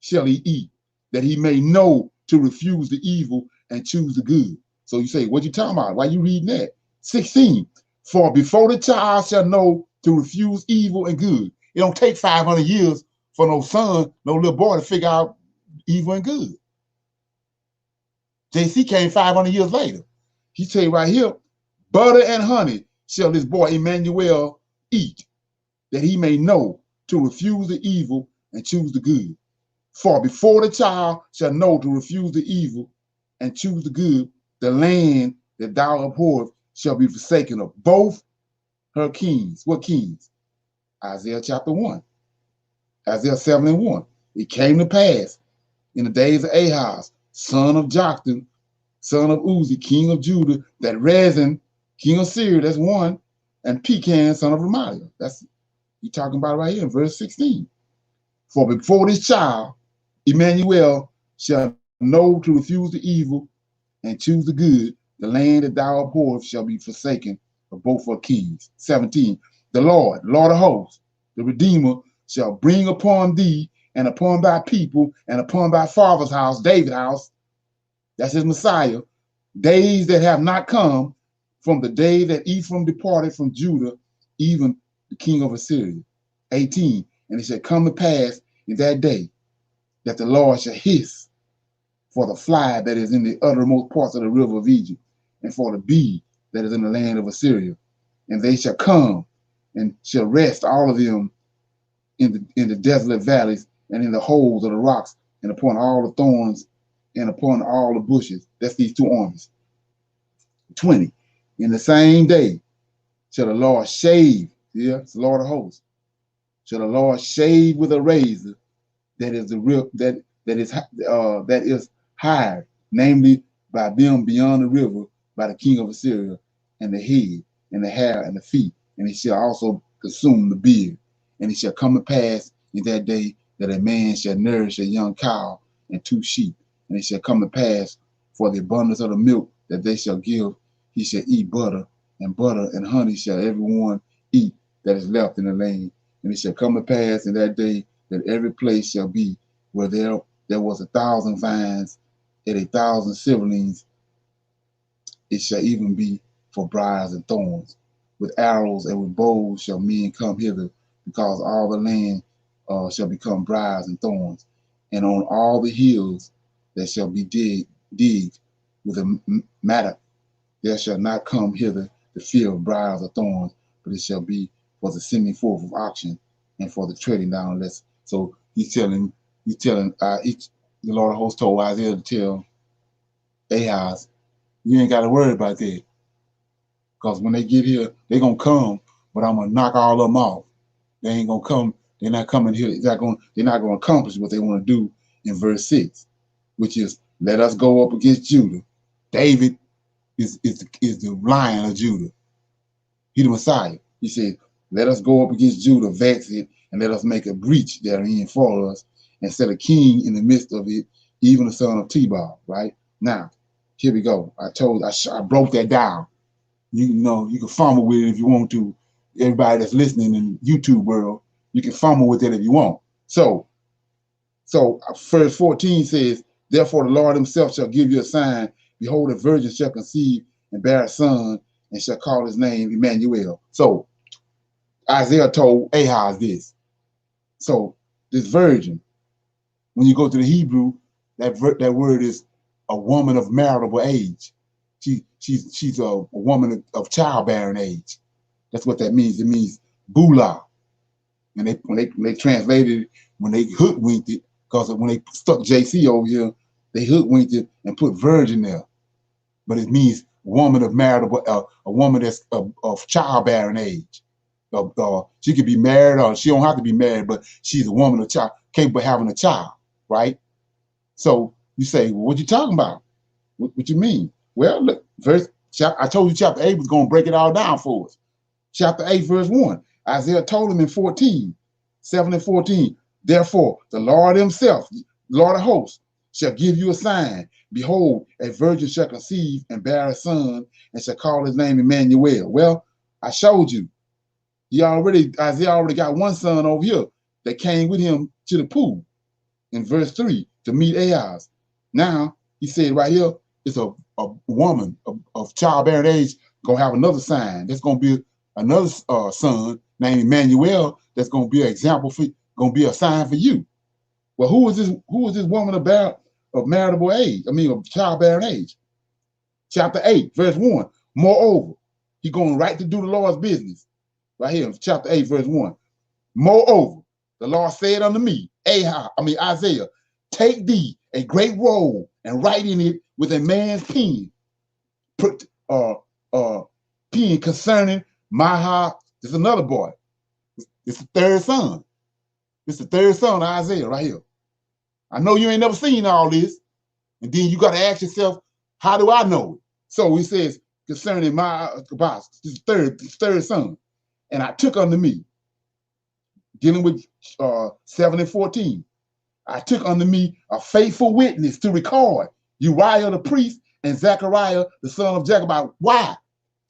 shall he eat, that he may know to refuse the evil and choose the good. So you say, what you talking about? Why you reading that? 16. For before the child shall know to refuse evil and good. It don't take 500 years for no son, no little boy to figure out evil and good. JC came 500 years later. He tell you right here, butter and honey shall this boy Emmanuel eat, that he may know to refuse the evil and choose the good. For before the child shall know to refuse the evil and choose the good, the land that thou abhorrest shall be forsaken of both her kings. What kings? Isaiah chapter 1. Isaiah 7:1. It came to pass in the days of Ahaz, son of Jotham, son of Uzi, king of Judah, that Rezin, king of Syria, that's one, and Pecan, son of Remaliah. That's you talking about right here in verse 16. For before this child, Emmanuel, shall know to refuse the evil and choose the good, the land that thou abhorrest shall be forsaken of both her kings. 17. The Lord of hosts, the Redeemer, shall bring upon thee and upon thy people and upon thy father's house, David's house, that's his Messiah, days that have not come from the day that Ephraim departed from Judah, even the king of Assyria. 18. And it shall come to pass in that day that the Lord shall hiss for the fly that is in the uttermost parts of the river of Egypt, and for the bee that is in the land of Assyria. And they shall come and shall rest all of them in the desolate valleys and in the holes of the rocks and upon all the thorns and upon all the bushes. That's these two armies. 20. In the same day shall the Lord shave, yeah, it's the Lord of hosts, shall the Lord shave with a razor that is the real that is hired, namely by them beyond the river, by the king of Assyria, and the head and the hair and the feet, and it shall also consume the beard. And it shall come to pass in that day that a man shall nourish a young cow and 2 sheep, and it shall come to pass for the abundance of the milk that they shall give, he shall eat butter and honey shall everyone eat that is left in the land. And it shall come to pass in that day that every place shall be where there was 1,000 vines at 1,000 siblings, it shall even be for briars and thorns. With arrows and with bows shall men come hither, because all the land shall become briars and thorns. And on all the hills that shall be digged with a mattock, there shall not come hither the fear of briars or thorns, but it shall be for the sending forth of oxen and for the treading down less. So he's telling the Lord of hosts told Isaiah to tell Ahaz, you ain't got to worry about that, because when they get here, they're gonna come, but I'm gonna knock all of them off. They ain't gonna come. They're not coming here. They're not gonna accomplish what they want to do in verse 6, which is let us go up against Judah. David is the Lion of Judah. He the Messiah. He said, let us go up against Judah, vex it, and let us make a breach therein for us, and set a king in the midst of it, even the son of Tebal, right? Now, here we go. I broke that down. You know, you can fumble with it if you want to. Everybody that's listening in YouTube world, you can fumble with it if you want. So verse 14 says, therefore the Lord himself shall give you a sign. Behold, a virgin shall conceive and bear a son, and shall call his name Emmanuel. So Isaiah told Ahaz this. So this virgin, when you go to the Hebrew, that word is a woman of marriageable age. She's a woman of childbearing age. That's what that means. It means bula. And when they translated it, when they hoodwinked it, because when they stuck JC over here, they hoodwinked it and put virgin there. But it means woman of marriageable, a woman that's of childbearing age. She could be married, or she don't have to be married, but she's a woman of child, capable of having a child, right? So you say, well, what you talking about? What you mean? Well, look, I told you chapter 8 was going to break it all down for us. Chapter 8, verse 1. Isaiah told him in 7 and 14, therefore, the Lord himself, Lord of hosts, shall give you a sign. Behold, a virgin shall conceive and bear a son, and shall call his name Emmanuel. Well, I showed you. Isaiah already got one son over here that came with him to the pool in verse 3 to meet Ahaz. Now, he said right here, it's a woman of childbearing age going to have another sign. That's going to be another son named Emmanuel that's going to be an example for, going to be a sign for you. Well, who is this woman of marriageable age? I mean, of childbearing age. Chapter 8, verse 1. Moreover, he's going right to do the Lord's business. Right here, chapter 8, verse 1. Moreover, the Lord said unto me, Isaiah, take thee a great roll and write in it with a man's pen. Put pen concerning Maha. This is another boy. It's the third son. It's the third son of Isaiah right here. I know you ain't never seen all this. And then you got to ask yourself, how do I know it? So he says, concerning my this third son. And I took unto me, dealing with 7 and 14. I took unto me a faithful witness to record Uriah the priest and Zechariah the son of Jechobah. Why?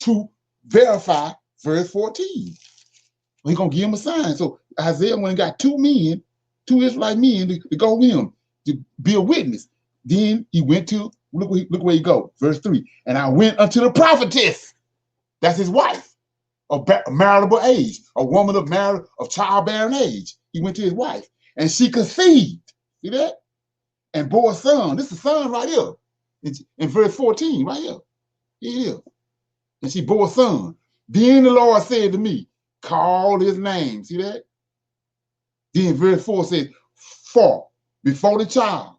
To verify verse 14. He's going to give him a sign. So Isaiah went and got two Israelite men to go with him to be a witness. Then he went to, look where he go, verse 3. And I went unto the prophetess. That's his wife. Of marriageable age, a woman of childbearing age. He went to his wife, and she conceived. See that? And bore a son. This is the son right here. In verse 14, right here. Here it is. And she bore a son. Then the Lord said to me, call his name. See that? Then verse 4 says, for before the child,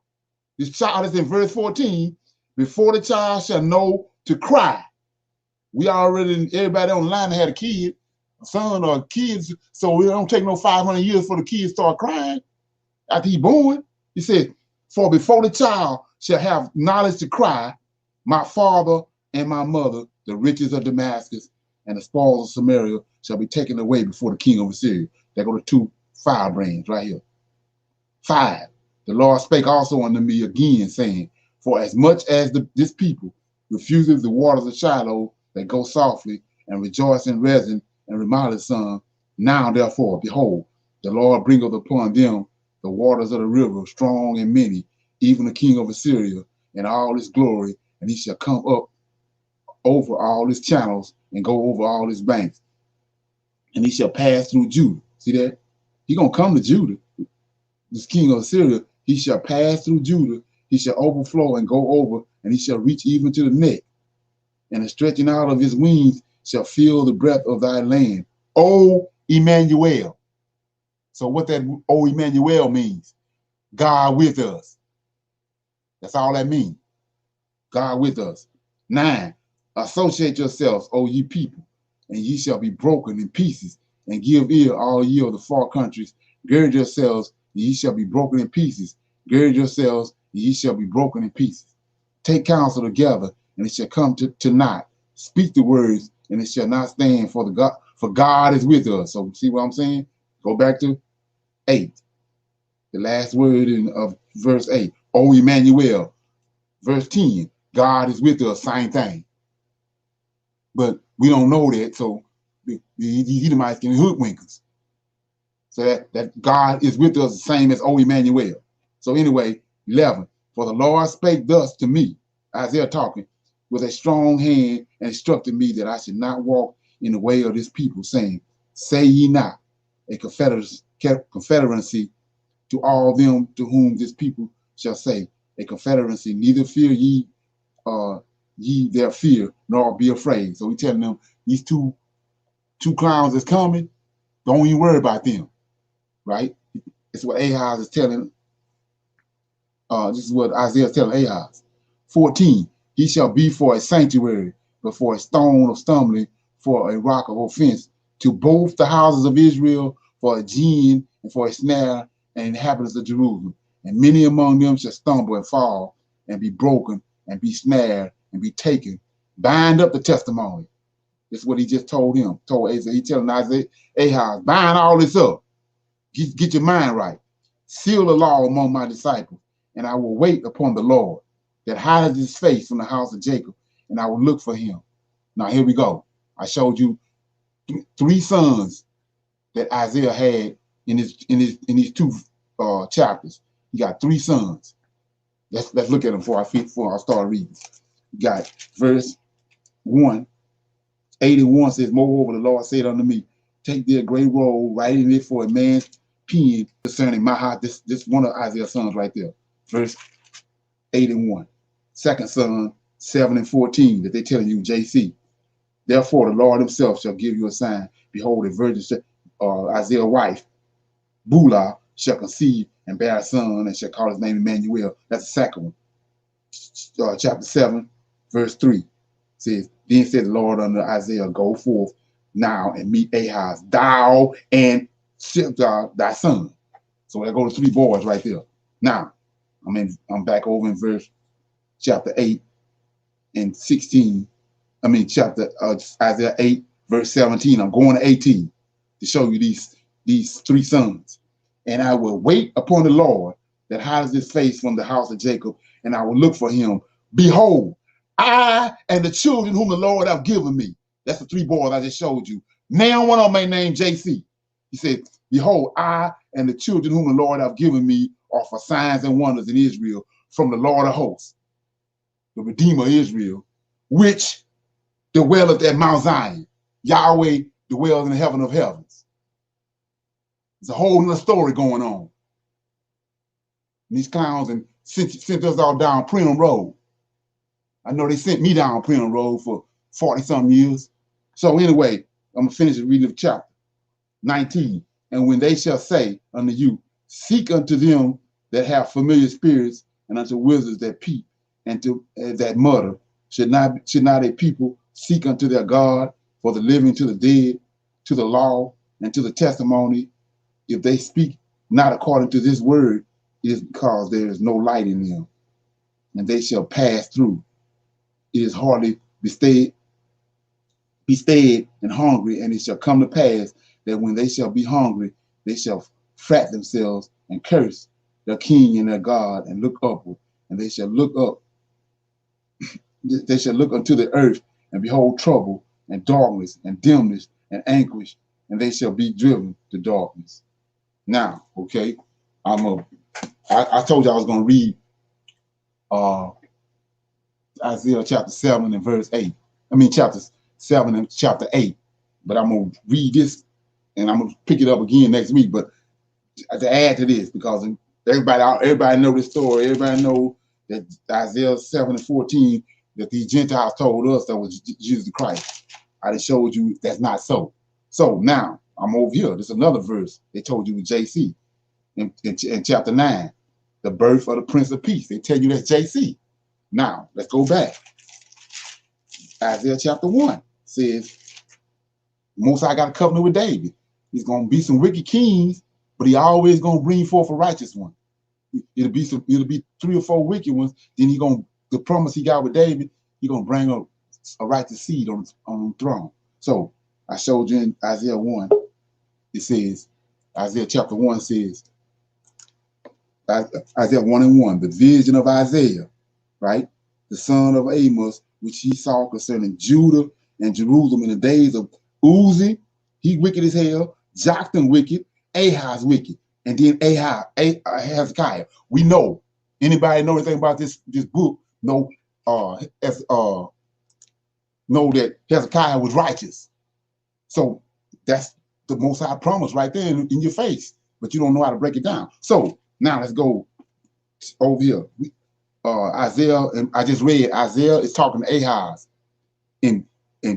this child is in verse 14, before the child shall know to cry. We already, everybody online had a kid, a son or kids, so it don't take no 500 years for the kids start crying after he's born. He said, for before the child shall have knowledge to cry, my father and my mother, the riches of Damascus and the spoils of Samaria shall be taken away before the king of Assyria. There go the two firebrands right here. 5, the Lord spake also unto me again, saying, for as much as this people refuses the waters of Shiloh, they go softly and rejoice in Rezin and Remaliah's son. Now, therefore, behold, the Lord bringeth upon them the waters of the river, strong and many, even the king of Assyria, and all his glory, and he shall come up over all his channels and go over all his banks. And he shall pass through Judah. See that? He gonna come to Judah. This king of Assyria, he shall pass through Judah. He shall overflow and go over, and he shall reach even to the neck. And the stretching out of his wings shall fill the breadth of thy land. O Emmanuel. So what that O Emmanuel means, God with us. That's all that means. God with us. 9, associate yourselves, O ye people, and ye shall be broken in pieces, and give ear, all ye of the far countries. Gird yourselves, and ye shall be broken in pieces. Gird yourselves, and ye shall be broken in pieces. Take counsel together, and it shall come to naught. Speak the words, and it shall not stand, for for God is with us. So see what I'm saying? Go back to 8. The last word of verse 8. O Emmanuel. Verse 10. God is with us. Same thing. But we don't know that. So these Edomites can hoodwink us. So that God is with us the same as O Emmanuel. So anyway, 11. For the Lord spake thus to me, Isaiah talking, with a strong hand and instructed me that I should not walk in the way of this people, saying, say ye not a confederacy to all them to whom this people shall say, a confederacy, neither fear ye their fear, nor be afraid. So he telling them these two clowns is coming, don't even worry about them, right? It's what Ahaz is telling. This is what Isaiah is telling Ahaz. 14, he shall be for a sanctuary, but for a stone of stumbling, for a rock of offense, to both the houses of Israel, for a gin and for a snare, and inhabitants of Jerusalem. And many among them shall stumble and fall, and be broken, and be snared, and be taken. Bind up the testimony. This is what he just told him. Told Isaiah. He telling Isaiah, Ahaz, bind all this up. Get your mind right. Seal the law among my disciples, and I will wait upon the Lord that hides his face from the house of Jacob, and I will look for him. Now here we go. I showed you 3 sons that Isaiah had in these 2 chapters. He got 3 sons. Let's look at them before I start reading. You got verse 1. 81 says, moreover, the Lord said unto me, take thee a great roll, write in it for a man's pen concerning my house. This one of Isaiah's sons right there. Verse 81. Second son, 7 and 14, that they telling you, JC. Therefore, the Lord himself shall give you a sign. Behold, a virgin, Isaiah's wife, Bula, shall conceive and bear a son, and shall call his name Emmanuel. That's the second one. Chapter 7, verse 3 says, then said the Lord unto Isaiah, go forth now and meet Ahaz, thou and thy son. So there go the 3 boys right there. Now, I'm back over in chapter 8 and 16. Chapter Isaiah 8, verse 17. I'm going to 18 to show you these 3 sons. And I will wait upon the Lord that hides his face from the house of Jacob, and I will look for him. Behold, I and the children whom the Lord have given me. That's the 3 boys I just showed you. Now one of them ain't named JC. He said, behold, I and the children whom the Lord have given me are for signs and wonders in Israel from the Lord of hosts, the Redeemer of Israel, which dwelleth at Mount Zion. Yahweh dwells in the heaven of heavens. There's a whole other story going on. And these clowns and sent us all down Prim Road. I know they sent me down Prim Road for 40-something years. So anyway, I'm going to finish the reading of chapter 19. And when they shall say unto you, seek unto them that have familiar spirits, and unto wizards that peep, and to that mutter, should not a people seek unto their God, for the living to the dead, to the law, and to the testimony? If they speak not according to this word, it is because there is no light in them, and they shall pass through. It is hardly be stayed and hungry, and it shall come to pass that when they shall be hungry, they shall frat themselves and curse their king and their God, and look upward, and they shall look up. They shall look unto the earth, and behold trouble and darkness and dimness and anguish, and they shall be driven to darkness. Now, okay, I told you I was going to read Isaiah chapter 7 and verse 8. Chapter 7 and chapter 8. But I'm going to read this, and I'm going to pick it up again next week. But to add to this, because everybody know this story. Everybody know that Isaiah 7 and 14, that these Gentiles told us that was Jesus Christ. I just showed you that's not so. So now I'm over here. There's another verse they told you with JC in chapter 9, the birth of the Prince of Peace. They tell you that's JC. Now let's go back. Isaiah chapter 1 says, Most High got a covenant with David. He's going to be some wicked kings, but he always going to bring forth a righteous one. It'll be 3 or 4 wicked ones. Then the promise he got with David, he's going to bring up a righteous seed on the throne. So I showed you in Isaiah 1. It says, Isaiah chapter 1 says, Isaiah 1 and 1, the vision of Isaiah, right? The son of Amos, which he saw concerning Judah and Jerusalem in the days of Uzi, he wicked as hell, Jotham wicked, Ahaz wicked, and then Hezekiah. We know, anybody know anything about this book, know that Hezekiah was righteous. So that's the Most High promise right there in your face, but you don't know how to break it down. So now let's go over here. Isaiah, and I just read Isaiah is talking to Ahaz in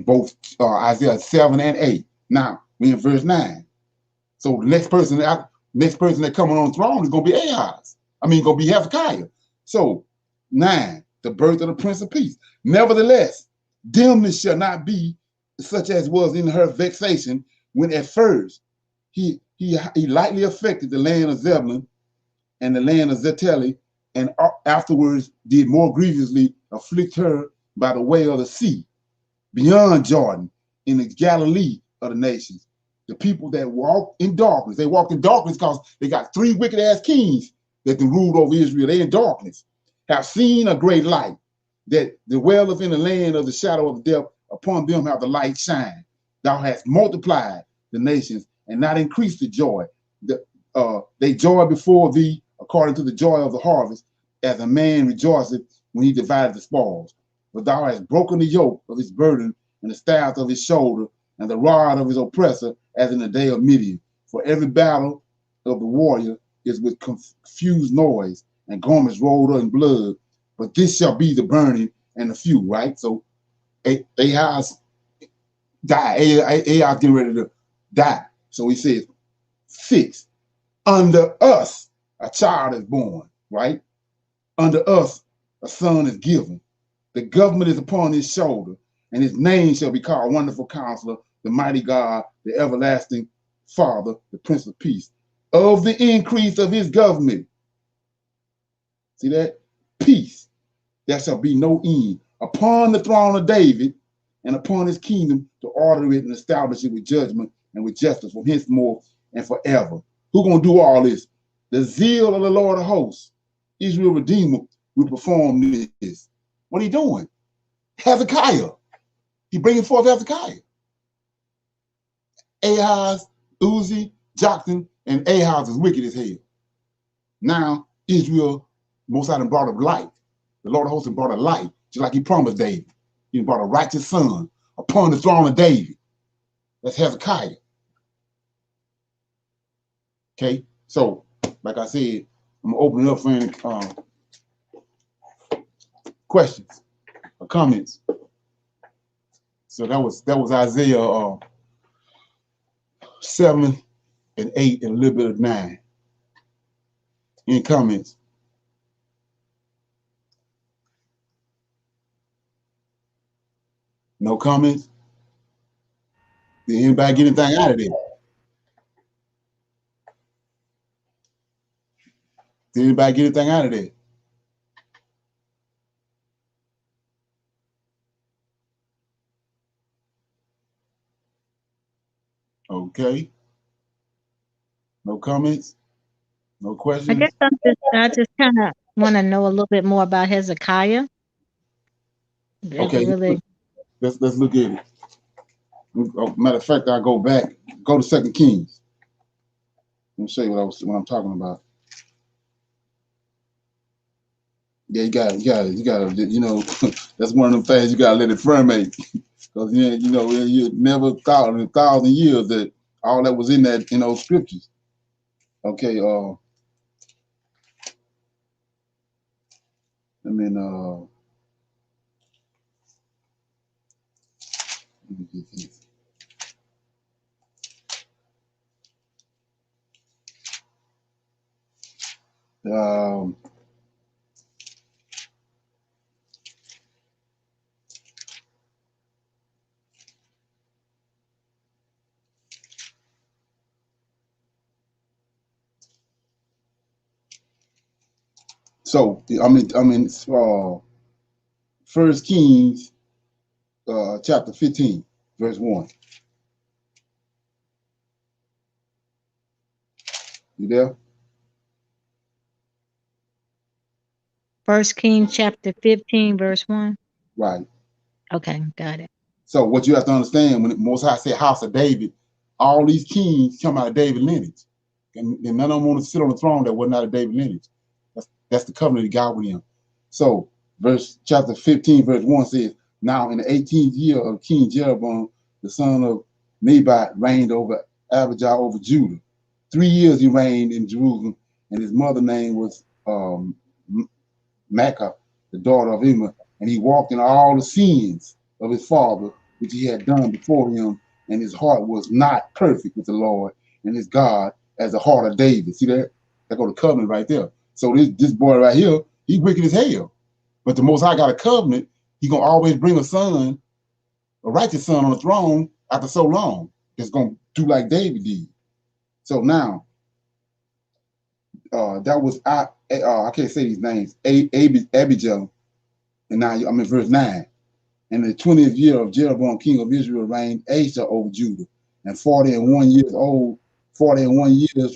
both Isaiah 7 and 8. Now we in verse 9. So the next person that coming on the throne is gonna be Ahaz. I mean, gonna be Hezekiah. So 9, the birth of the Prince of Peace. Nevertheless, dimness shall not be such as was in her vexation, when at first he lightly affected the land of Zebulun and the land of Zeteli, and afterwards did more grievously afflict her by the way of the sea, beyond Jordan, in the Galilee of the nations. The people that walk in darkness, they walked in darkness because they got 3 wicked ass kings that ruled over Israel. They in darkness, have seen a great light, that dwelleth in the land of the shadow of death. Upon them have the light shine. Thou hast multiplied the nations and not increased the joy. They joy before thee according to the joy of the harvest, as a man rejoiceth when he divided the spoils. But thou hast broken the yoke of his burden and the staff of his shoulder and the rod of his oppressor, as in the day of Midian. For every battle of the warrior is with confused noise and garments rolled up in blood. But this shall be the burning and the few, right? So Ahaz died. Ahaz getting ready to die. So he says, 6, under us a child is born, right? Under us a son is given. The government is upon his shoulder, and his name shall be called Wonderful Counselor, the Mighty God, the Everlasting Father, the Prince of Peace. Of the increase of his government, see that? Peace, there shall be no end. Upon the throne of David and upon his kingdom, to order it and establish it with judgment and with justice from henceforth and forever. Who gonna do all this? The zeal of the Lord of hosts, Israel Redeemer, will perform this. What are you doing? Hezekiah. He bringing forth Hezekiah. Ahaz, Uzi, Jotham, and Ahaz is wicked as hell. Now Israel, Most High brought a light. The Lord of hosts brought a light, just like he promised David. He brought a righteous son upon the throne of David. That's Hezekiah. Okay, so like I said, I'm gonna open it up for any questions or comments. So that was Isaiah 7 and 8 and a little bit of 9. Any comments? No comments? Did anybody get anything out of there? Did anybody get anything out of there? Okay. No comments? No questions? I guess I just kind of want to know a little bit more about Hezekiah. Okay, Really... let's look at it. Matter of fact, I'll go back. Go to 2 Kings. Let me show you what I'm talking about. Yeah, you got it. You know, that's one of them things you gotta let it ferment. Because you never thought in 1,000 years that all that was in that in those scriptures. Okay, let me get this. So I mean, 1 Kings chapter 15, verse 1. You there? 1 Kings chapter 15, verse 1. Right. Okay, got it. So what you have to understand, when Most High said house of David, all these kings come out of David lineage. And none of them want to sit on the throne that wasn't out of David lineage. That's the covenant he got with him. So chapter 15, verse 1 says, now in the 18th year of King Jeroboam, the son of Nebat reigned over Abijah over Judah. 3 years he reigned in Jerusalem, and his mother name was Maacah, the daughter of Immer, and he walked in all the sins of his father, which he had done before him, and his heart was not perfect with the Lord and his God as the heart of David. See that? That go to covenant right there. So this boy right here, he wicked as hell. But the Most High got a covenant. He gonna always bring a son, a righteous son on the throne after so long. That's gonna do like David did. So now, that was I can't say these names. Abijah, and now I'm in verse 9. In the 20th year of Jeroboam, king of Israel, reigned Asa over Judah, and 41 years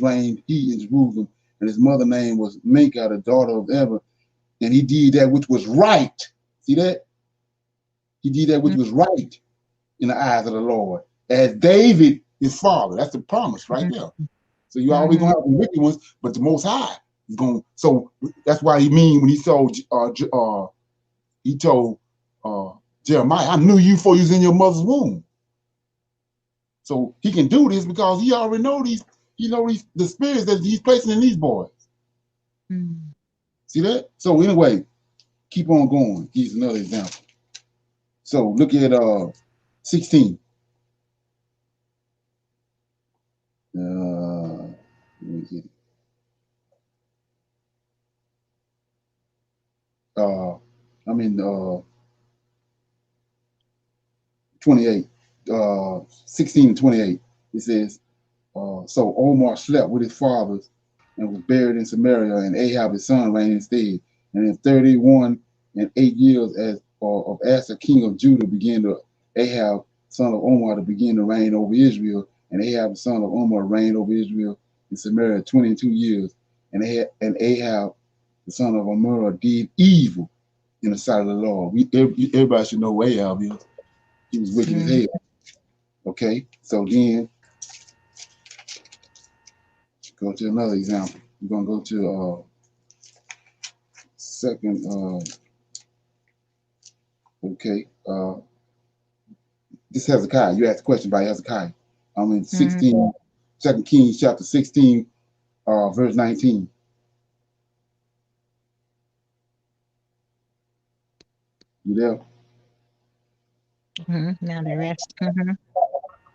reigned he in Jerusalem, and his mother name was Maacah, the daughter of Eber, and he did that which was right. See that? He did that which was right in the eyes of the Lord, as David, his father. That's the promise right there. So you always gonna have the wicked ones, but the Most High is gonna. So that's why he mean when he told Jeremiah, I knew you before you was in your mother's womb. So he can do this because he already know these. He know the spirits that he's placing in these boys. See that? So anyway, keep on going. Here's another example. So look at 16. Let me get it. I'm in 28, 16 and 28. It says, so Omar slept with his fathers and was buried in Samaria, and Ahab his son reigned instead. And in 31 and 8 years of Asa king of Judah began to Ahab son of Omar to begin to reign over Israel, and Ahab the son of Omar reigned over Israel in Samaria 22 years. And Ahab the son of Omar did evil in the sight of the Lord. Everybody should know who Ahab is. He was wicked as hell. Okay, so then go to another example. We're gonna go to second. Okay, this Hezekiah. You asked a question about Hezekiah. I'm in 16, 2 Kings chapter 16, verse 19. You there? Now the rest.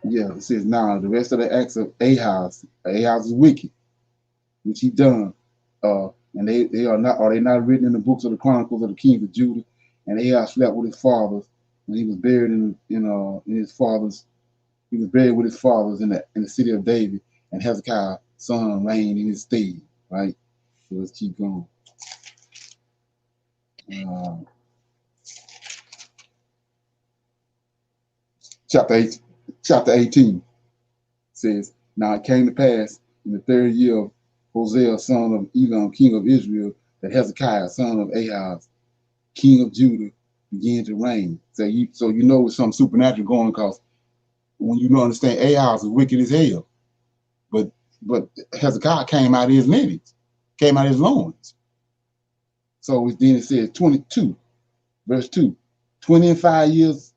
Yeah, it says now the rest of the acts of Ahaz is wicked, which he done. And they are not written in the books of the Chronicles of the Kings of Judah. And Ahaz slept with his fathers, and he was buried in his fathers. He was buried with his fathers in the city of David, and Hezekiah's son reigned in his stead. Right. So let's keep going. Chapter 18 says, now it came to pass in the 3rd year of Hosea, son of Elam, king of Israel, that Hezekiah, son of Ahaz, king of Judah, began to reign. So you know it's something supernatural going, because when you don't understand, Ahaz is wicked as hell. But Hezekiah came out of his lineage, came out of his loins. So then it says 22, verse 2, 25 years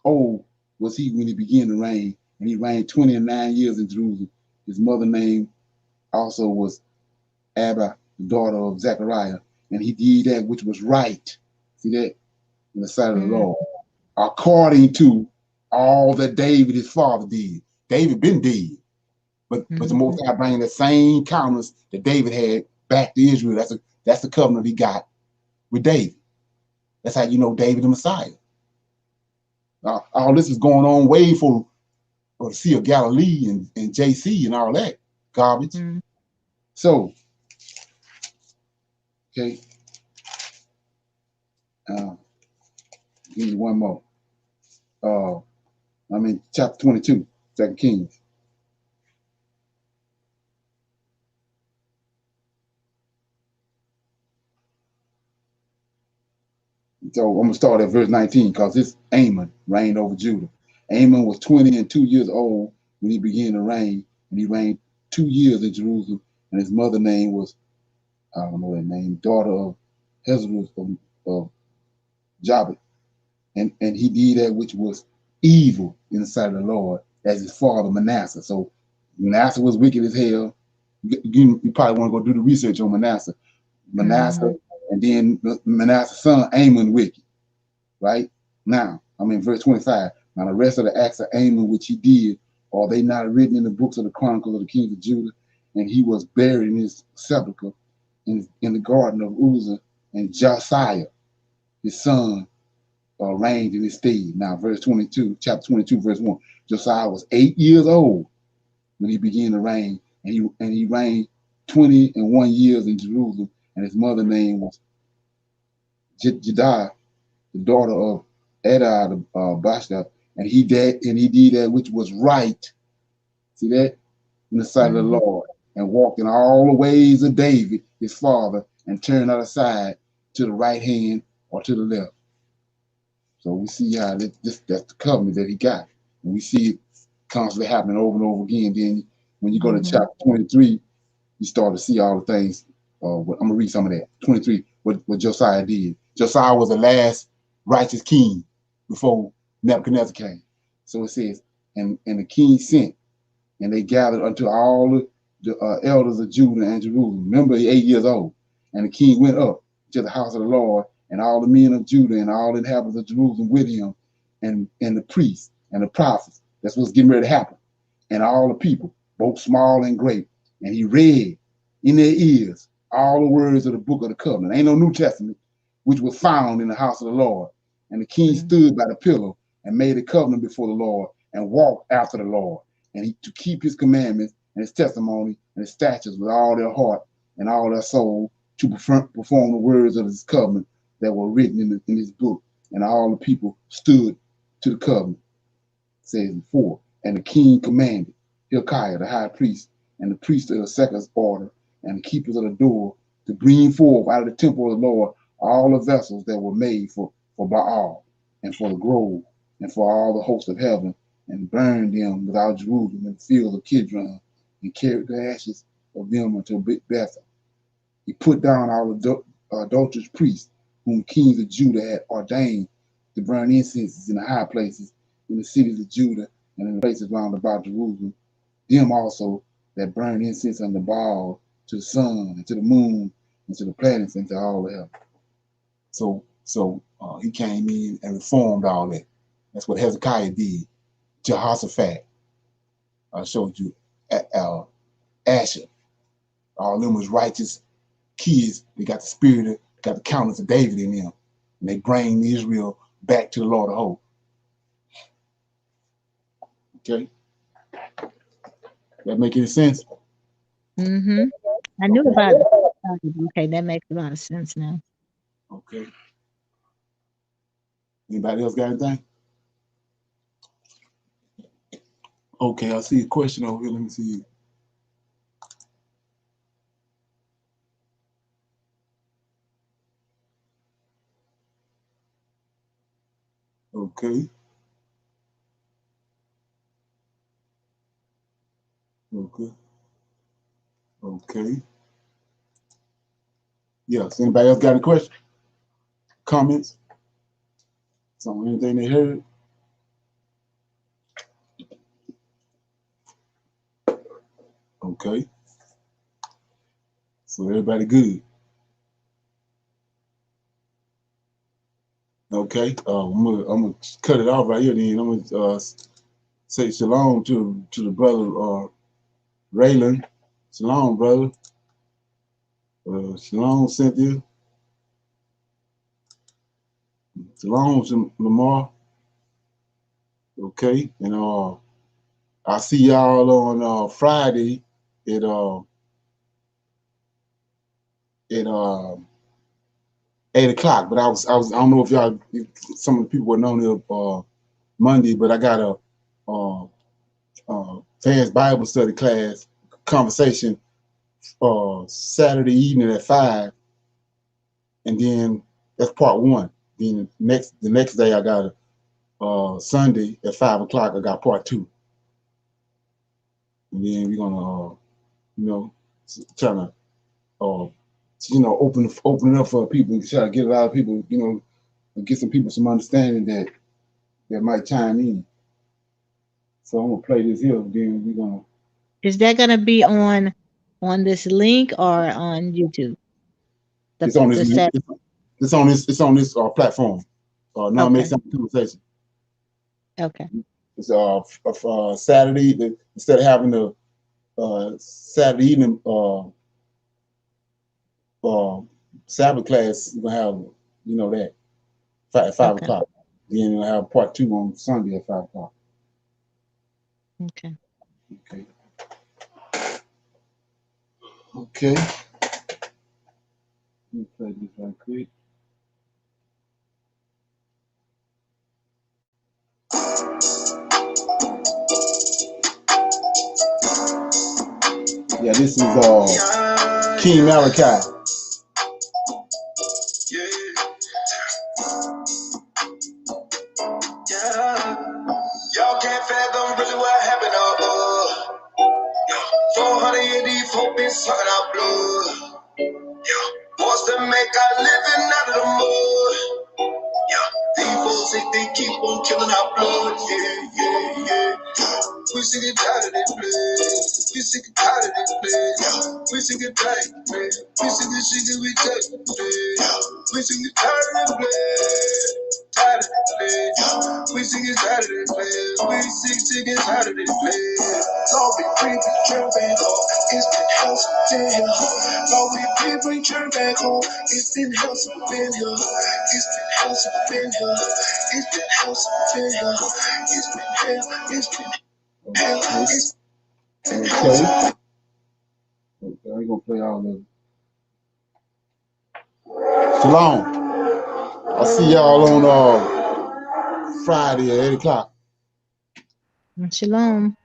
old was he when he began to reign, and he reigned 29 years in Jerusalem. His mother name also was Abba, the daughter of Zechariah, and he did that which was right. See that? In the sight of the Lord, according to all that David, his father, did. David been dead, but the Most High bringing the same countenance that David had back to Israel. That's the covenant he got with David. That's how you know David the Messiah. All this is going on way for the Sea of Galilee and JC and all that garbage. So, okay. Give me one more. I'm in chapter 22, 2 Kings. So I'm gonna start at verse 19 because this Amon reigned over Judah. Amon was 22 years old when he began to reign, and he reigned 2 years in Jerusalem. And his mother name was, I don't know her name, daughter of Hezron of Jabin. And he did that which was evil in the sight of the Lord, as his father Manasseh. So Manasseh was wicked as hell. You probably want to go do the research on Manasseh. Manasseh, and then Manasseh's son Amon wicked. Right? Now, I'm in verse 25. Now the rest of the acts of Amon which he did, are they not written in the books of the Chronicles of the kings of Judah? And he was buried in his sepulchre in the garden of Uzzah, and Josiah, his son, reigned in his stead. Now, verse 22, chapter 22, verse 1. Josiah was 8 years old when he began to reign, and he reigned 21 years in Jerusalem, and his mother name was Jediah, the daughter of Edar the Bashta, and he did that which was right. See that? In the sight of the Lord, and walked in all the ways of David, his father, and turned not aside to the right hand or to the left. So we see how that's the covenant that he got. And we see it constantly happening over and over again. Then when you go to chapter 23, you start to see all the things. I'm going to read some of that. 23, what Josiah did. Josiah was the last righteous king before Nebuchadnezzar came. So it says, and the king sent, and they gathered unto all the elders of Judah and Jerusalem. Remember, he 8 years old. And the king went up to the house of the Lord, and all the men of Judah and all the inhabitants of Jerusalem with him, and the priests and the prophets. That's what's getting ready to happen. And all the people, both small and great. And he read in their ears all the words of the book of the covenant. Ain't no New Testament, which was found in the house of the Lord. And the king stood by the pillar and made a covenant before the Lord, and walked after the Lord, and to keep his commandments and his testimony and his statutes with all their heart and all their soul, to perform the words of his covenant that were written in his book. And all the people stood to the covenant. It says before, and the king commanded Hilkiah the high priest, and the priests of the second order, and the keepers of the door, to bring forth out of the temple of the Lord all the vessels that were made for Baal, and for the grove, and for all the hosts of heaven, and burned them without Jerusalem in the field of Kidron, and carried the ashes of them unto Bethel. He put down all the adulterous priests whom kings of Judah had ordained to burn incenses in the high places in the cities of Judah and in the places round about Jerusalem. Them also that burned incense unto Baal, to the sun and to the moon and to the planets and to all the heaven. So he came in and reformed all that. That's what Hezekiah did. Jehoshaphat, I showed you Asher. All of them was righteous kids. They got the spirit, got the countenance of David in them. And they bring Israel back to the Lord of hope. Okay? That make any sense? I knew about it. Okay, that makes a lot of sense now. Okay. Anybody else got anything? Okay, I see a question over here. Let me see. Okay. Okay. Okay. Yes. Anybody else got a question? Comments? So anything they heard? Okay. So everybody good. Okay. I'm gonna cut it off right here. Then I'm gonna say shalom to the brother Raylan. Shalom, brother. Shalom, Cynthia. Shalom, Lamar. Okay, and I'll see y'all on Friday at 8 o'clock. But I don't know if some of the people were on here Monday, but I got a advanced Bible study class conversation Saturday evening at 5, and then that's part 1. Then the next day I got Sunday at 5 o'clock. I got part 2, and then we're gonna try to open it up for people, try to get a lot of people, get some people some understanding that might chime in. So I'm gonna play this here. Then we're gonna. Is that gonna be on this link or on YouTube? It's on this. It's on this platform. No, Make Sound Conversation. Okay. It's Saturday. Instead of having the Saturday evening Sabbath class, we're gonna have that at 5 o'clock. Then we'll have part 2 on Sunday at 5 o'clock. Okay. Okay. Let me play this right quick. Yeah, this is King Malachi. Y'all can't fathom really what happened. 400 years these folk been sucking our blood. Wants to make our living out of the mud. These folks think they keep on killing our blood. Yeah. We sick and tired of this place. We sick and tired of this place. We sick and tired of this place. We sick and shit that we take the place. We sick and tired of this place. Tired of this place. We sick and tired of this place. We sick and tired of this place. Lord, we pray we turn back home. It's been hell been here. Lord, we pray we turn back home. It's been hell been here. It's been hell been here. It's been hell been here. It's been hell. It's been hell. Okay. I ain't gonna play all of it. Shalom. I'll see y'all on Friday at 8 o'clock. Shalom.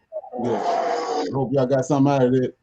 Yeah. I hope y'all got something out of it.